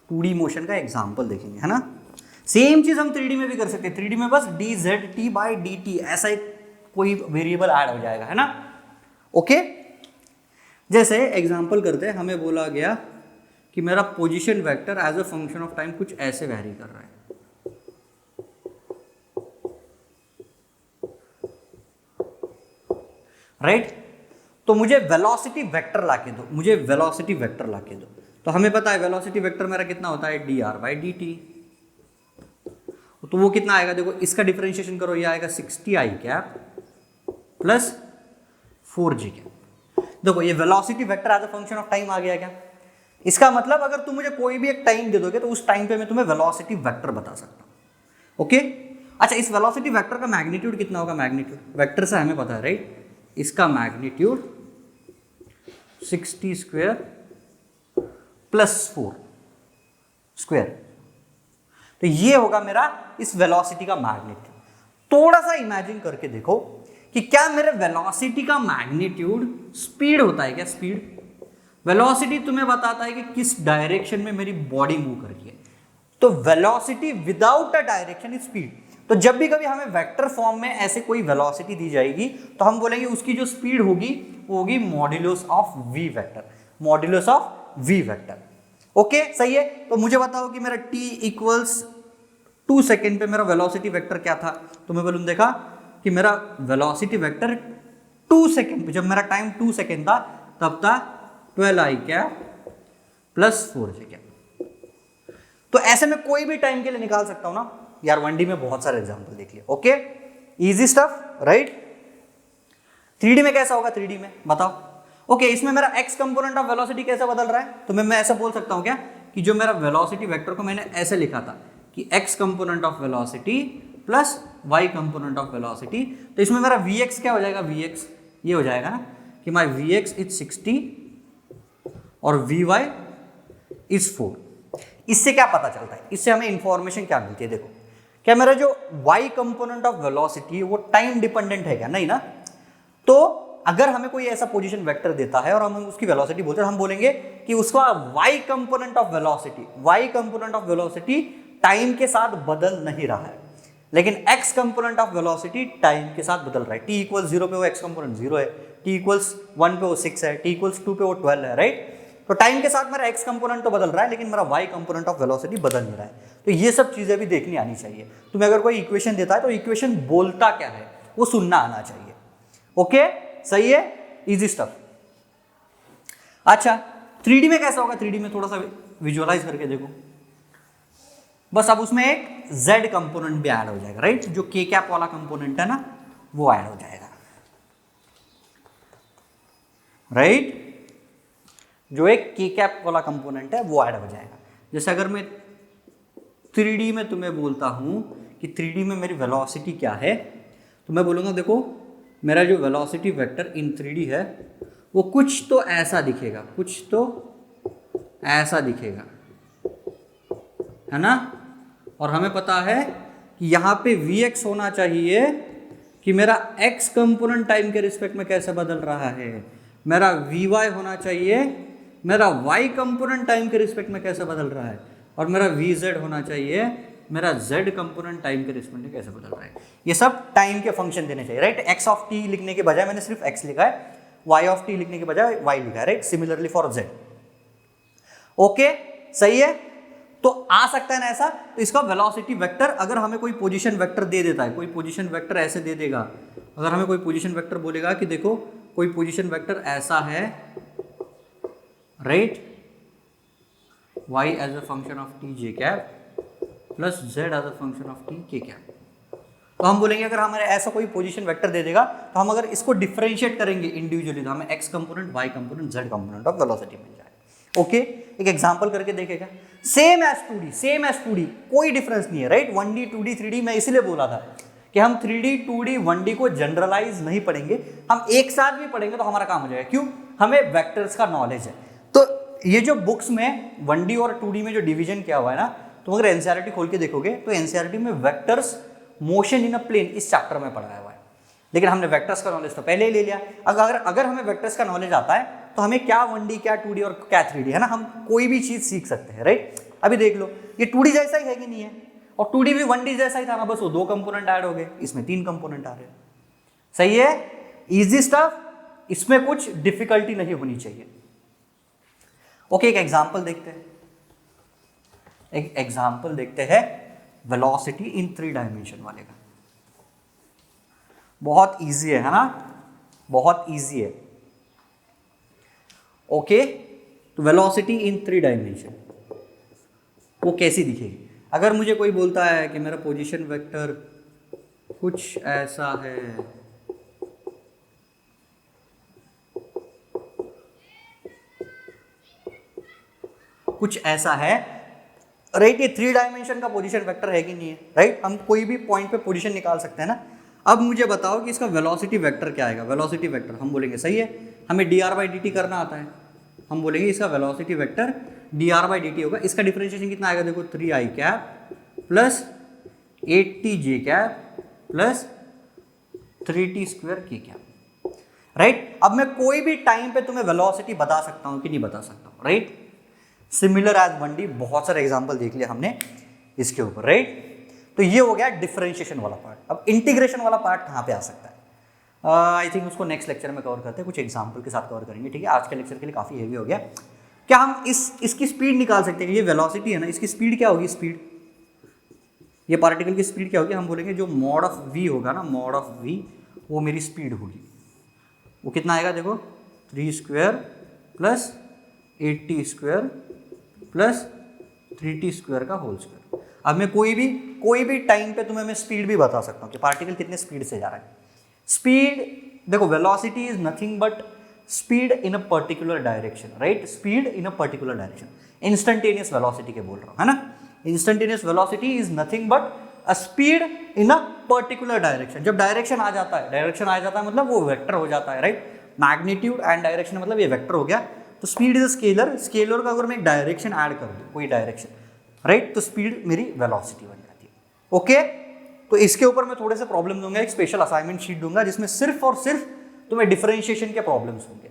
2D मोशन का एग्जांपल देखेंगे, है ना। सेम चीज हम 3D में भी कर सकते हैं। 3D में बस dzt/dt ऐसा एक कोई वेरिएबल ऐड हो जाएगा, है ना। ओके, जैसे एग्जांपल करते हैं, हमें बोला गया कि मेरा position vector as a function of time कुछ ऐसे वैरी कर रहा है, राइट। तो मुझे वेलोसिटी वेक्टर लाके दो, मुझे वेलोसिटी वेक्टर लाके दो। तो हमें पता है वेलोसिटी वेक्टर मेरा कितना होता है, dr/dt। तो वो कितना आएगा, देखो इसका डिफरेंशिएशन करो, ये आएगा 60i cap plus 4j cap. देखो ये velocity vector as a function of time आ गया क्या। इसका मतलब अगर तुम मुझे कोई भी एक टाइम दे दोगे तो उस टाइम पे मैं तुम्हें वेलोसिटी वेक्टर बता सकता हूं। ओके, अच्छा, इस वेलोसिटी वेक्टर का मैग्नीट्यूड कितना होगा, मैग्नीट्यूड वेक्टर से हमें पता है, राइट। इसका मैग्नीट्यूड 60 स्क्वायर प्लस 4 स्क्वायर, तो ये होगा मेरा इस वेलोसिटी का मैग्नीट्यूड। थोड़ा सा इमेजिन करके देखो कि क्या मेरे वेलोसिटी का मैग्नीट्यूड स्पीड होता है क्या, स्पीड। वेलोसिटी तुम्हें बताता है कि किस डायरेक्शन में मेरी बॉडी मूव कर रही है, तो velocity without a direction is speed. तो जब भी कभी हमें वेक्टर फॉर्म में ऐसे कोई वेलोसिटी दी जाएगी तो हम बोलेंगे उसकी जो स्पीड होगी वो होगी modulus of v vector, modulus of v vector. Okay, सही है। तो मुझे बताओ कि मेरा t इक्वल्स 2 सेकेंड पे मेरा वेलोसिटी वेक्टर क्या था, तो मैं बोलूँ देखा कि मेरा वेलोसिटी वेक्टर 2 सेकेंड पे, जब मेरा टाइम 2 सेकेंड था तब था 12i cap plus 4j cap. तो ऐसे में कोई भी टाइम के लिए निकाल सकता हूं ना यार। 1D में बहुत सारे एग्जांपल देख लिया। Okay, easy stuff, right. 3D में कैसा होगा, 3D में बताओ। ओके, इसमें मेरा x कंपोनेंट ऑफ वेलोसिटी कैसे बदल रहा है, तो मैं ऐसा बोल सकता हूं क्या कि जो मेरा वेलोसिटी वेक्टर को मैंने ऐसे लिखा था कि x component of velocity plus y component of velocity, तो इसमें मेरा vx क्या हो जाएगा, vx ये हो जाएगा ना कि माई vx इज 60 और vy इज 4। इससे क्या पता चलता है, इससे हमें इंफॉर्मेशन क्या मिलती है, देखो क्या मेरा जो y कंपोनेंट ऑफ वेलोसिटी है वो टाइम डिपेंडेंट है क्या, नहीं ना। तो अगर हमें कोई ऐसा पोजीशन वेक्टर देता है और हम उसकी वेलोसिटी बोलते हैं, हम बोलेंगे कि उसका y component of velocity, y component of velocity time के साथ बदल नहीं रहा है, लेकिन x component of velocity time के साथ बदल रहा है। t इक्वल 0 पे वो x कंपोनेंट 0 है, t इक्वल्स 1 पे वो 6 है, t इक्वल्स 2 पे वो 12 है, राइट। तो टाइम के साथ मेरा x कंपोनेंट तो बदल रहा है लेकिन मेरा y कंपोनेंट ऑफ वेलोसिटी बदल नहीं रहा है। तो ये सब चीजें भी देखनी आनी चाहिए। तुम्हें अगर कोई इक्वेशन देता है तो इक्वेशन बोलता क्या है वो सुनना आना चाहिए। ओके, सही है, इजी स्टफ। अच्छा, 3D में कैसा होगा, 3D में थोड़ा सा विजुअलाइज करके देखो। बस अब उसमें एक z कंपोनेंट भी ऐड हो जाएगा, राइट। जो k कैप वाला कंपोनेंट है ना वो ऐड हो जाएगा, राइट। जो एक k कैप वाला कंपोनेंट है वो ऐड हो जाएगा। जैसे अगर मैं 3D में तुम्हें बोलता हूं कि 3D में मेरी वेलोसिटी क्या है, तो मैं बोलूँगा देखो मेरा जो वेलोसिटी वेक्टर इन 3D है वो कुछ तो ऐसा दिखेगा, कुछ तो ऐसा दिखेगा, है ना। और हमें पता है कि यहाँ पे Vx होना चाहिए कि मेरा x कंपोनेंट टाइम के रिस्पेक्ट में कैसे बदल रहा है, मेरा Vy होना चाहिए मेरा y कंपोनेंट टाइम के रिस्पेक्ट में कैसे बदल रहा है, और मेरा Vz होना चाहिए मेरा z कंपोनेंट टाइम के रिस्पेक्ट में कैसे बदल रहा है। ये सब टाइम के फंक्शन देने चाहिए, राइट। x ऑफ t लिखने के बजाय मैंने सिर्फ x लिखा है। y ऑफ t लिखने के बजाय y लिखा है, right. Similarly for z। Okay, सही है। तो आ सकता है ना ऐसा। तो इसका वेलोसिटी वेक्टर अगर हमें कोई पोजीशन वेक्टर दे देता है, कोई पोजीशन वेक्टर ऐसे दे देगा, अगर हमें कोई पोजीशन वेक्टर बोलेगा कि देखो कोई पोजीशन वेक्टर ऐसा है, right, y as a function of t j cap plus z as a function of t k cap, तो हम बोलेंगे अगर हमारे ऐसा कोई पोजीशन वेक्टर दे देगा तो हम अगर इसको डिफरेंशिएट करेंगे इंडिविजुअली तो हमें x component, y component, z component of velocity मिल जाएगा। ओके, एक एग्जांपल करके देखेगा। सेम एज 2D, कोई डिफरेंस नहीं है, राइट। 1D 2D 3D मैं इसलिए बोला था कि हम 3D 2D 1D को जनरलाइज नहीं पढ़ेंगे, हम एक साथ भी पढ़ेंगे तो हमारा काम हो जाएगा। क्यों? हमें वेक्टर्स का नॉलेज है। तो ये जो बुक्स में 1D और 2D में जो डिवीजन किया हुआ है ना, तो अगर एनसीईआरटी खोल के देखोगे तो एनसीईआरटी में vectors motion in a plane इस चैप्टर में पढ़ाया हुआ है, लेकिन हमने वेक्टर्स का नॉलेज तो पहले ही ले लिया। अगर हमें वेक्टर्स का नॉलेज आता है तो हमें क्या 1D क्या 2D और क्या 3D है ना, हम कोई भी चीज सीख सकते हैं, राइट। अभी देख लो ये 2D जैसा ही है कि नहीं है, और 2D भी 1D जैसा ही था ना, बस वो 2 कंपोनेंट ऐड हो गए, इसमें 3 कंपोनेंट आ रहे हैं। सही है, इजी स्टफ, इसमें कुछ डिफिकल्टी नहीं होनी चाहिए। ओके, एक एग्जांपल देखते हैं वेलोसिटी इन 3 डायमेंशन वाले का। बहुत इजी है ना, बहुत इजी है। ओके, तो वेलोसिटी इन 3 डायमेंशन वो कैसी दिखेगी? अगर मुझे कोई बोलता है कि मेरा पोजीशन वेक्टर कुछ ऐसा है, राइट, ये 3 डायमेंशन का पोजीशन वेक्टर है कि नहीं है, राइट। हम कोई भी पॉइंट पे पोजीशन निकाल सकते हैं ना। अब मुझे बताओ कि इसका वेलोसिटी वेक्टर क्या आएगा। वेलोसिटी वेक्टर हम बोलेंगे, सही है, हमें dr/dt करना आता है, हम बोलेंगे इसका वेलोसिटी वेक्टर dr/dt होगा। इसका डिफरेंशिएशन कितना आएगा? देखो 3i cap plus 8tj cap plus 3t square k cap, right. अब मैं कोई भी टाइम पे तुम्हें वेलोसिटी बता सकता हूं कि नहीं बता सकता हूं, राइट। सिमिलर एज 1D, बहुत सारे एग्जांपल देख लिया हमने इसके ऊपर, राइट। तो ये हो गया डिफरेंशिएशन वाला पार्ट। अब इंटीग्रेशन वाला पार्ट कहाँ पे आ सकता है? आई थिंक उसको नेक्स्ट लेक्चर में कवर करते हैं, कुछ एग्जांपल के साथ कवर करेंगे, ठीक है। आज के लेक्चर के लिए काफ़ी हेवी हो गया। क्या हम इसकी स्पीड निकाल सकते हैं? ये वेलोसिटी है ना, इसकी स्पीड क्या होगी? स्पीड, ये पार्टिकल की स्पीड क्या होगी? हम बोलेंगे जो मॉड ऑफ v होगा ना, मॉड ऑफ v, वो मेरी स्पीड होगी। वो कितना आएगा? देखो 3 square plus 8t square plus 3t square का होल स्क्वायर। अब मैं कोई भी टाइम पे तुम्हें मैं स्पीड भी बता सकता हूँ कि पार्टिकल कितने स्पीड से जा रहा है। स्पीड, देखो velocity is nothing but speed in a particular direction, right. Speed in a particular direction, instantaneous velocity के बोल रहा हूँ, है ना। Instantaneous velocity is nothing but a speed in a particular direction. जब डायरेक्शन आ जाता है मतलब वो वेक्टर हो जाता है, राइट। मैग्नीट्यूड एंड डायरेक्शन मतलब ये वेक्टर हो गया। तो स्पीड इज स्केलर, स्केलर का अगर मैं एक डायरेक्शन ऐड कर दूँ, कोई डायरेक्शन, राइट, तो स्पीड मेरी वेलोसिटी बन जाती है। ओके, तो इसके ऊपर मैं थोड़े से प्रॉब्लम दूंगा, एक स्पेशल असाइनमेंट शीट दूंगा जिसमें सिर्फ और सिर्फ तुम्हें डिफरेंशिएशन के प्रॉब्लम्स होंगे।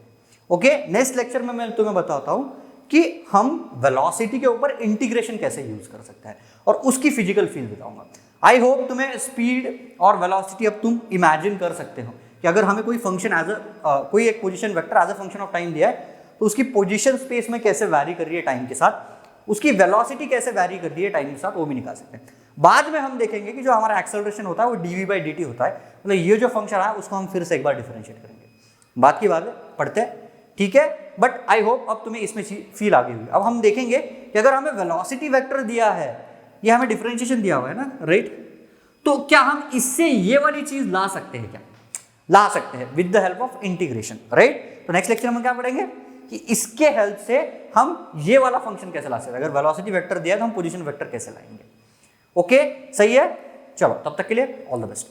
ओके, नेक्स्ट लेक्चर में मैं तुम्हें बताता हूं कि हम वेलोसिटी के ऊपर इंटीग्रेशन कैसे यूज कर सकते हैं और उसकी फिजिकल फील बताऊंगा। आई होप तुम्हें स्पीड और वेलोसिटी अब तुम इमेजिन कर सकते हो कि अगर हमें कोई फंक्शन कोई एक position vector as a function of time दिया है तो उसकी पोजीशन स्पेस में कैसे वैरी कर रही है टाइम के साथ, उसकी वेलोसिटी कैसे वैरी कर रही है टाइम के साथ, वो भी निकाल सकते हैं। बाद में हम देखेंगे कि जो हमारा एक्सेलरेशन होता है वो dv/dt होता है, मतलब ये जो फंक्शन है उसको हम फिर से एक बार डिफरेंशिएट करेंगे। बात की बात है, पढ़ते हैं, ठीक है। बट आई होप अब तुम्हें इसमें फील आ गई होगी। अब हम देखेंगे कि अगर हमें वेलोसिटी वेक्टर दिया है, ये हमें डिफरेंशिएशन दिया हुआ है ना, राइट, तो क्या हम इससे ये वाली चीज ला सकते हैं? क्या ला सकते हैं? With the help of integration, right. तो नेक्स्ट लेक्चर में क्या पढ़ेंगे कि इसके हेल्प से हम ये वाला फंक्शन कैसे ला सकते हैं। अगर वेलोसिटी वेक्टर दिया है तो हम पोजीशन वेक्टर कैसे लाएंगे। ओके, सही है। चलो, तब तक के लिए ऑल द बेस्ट।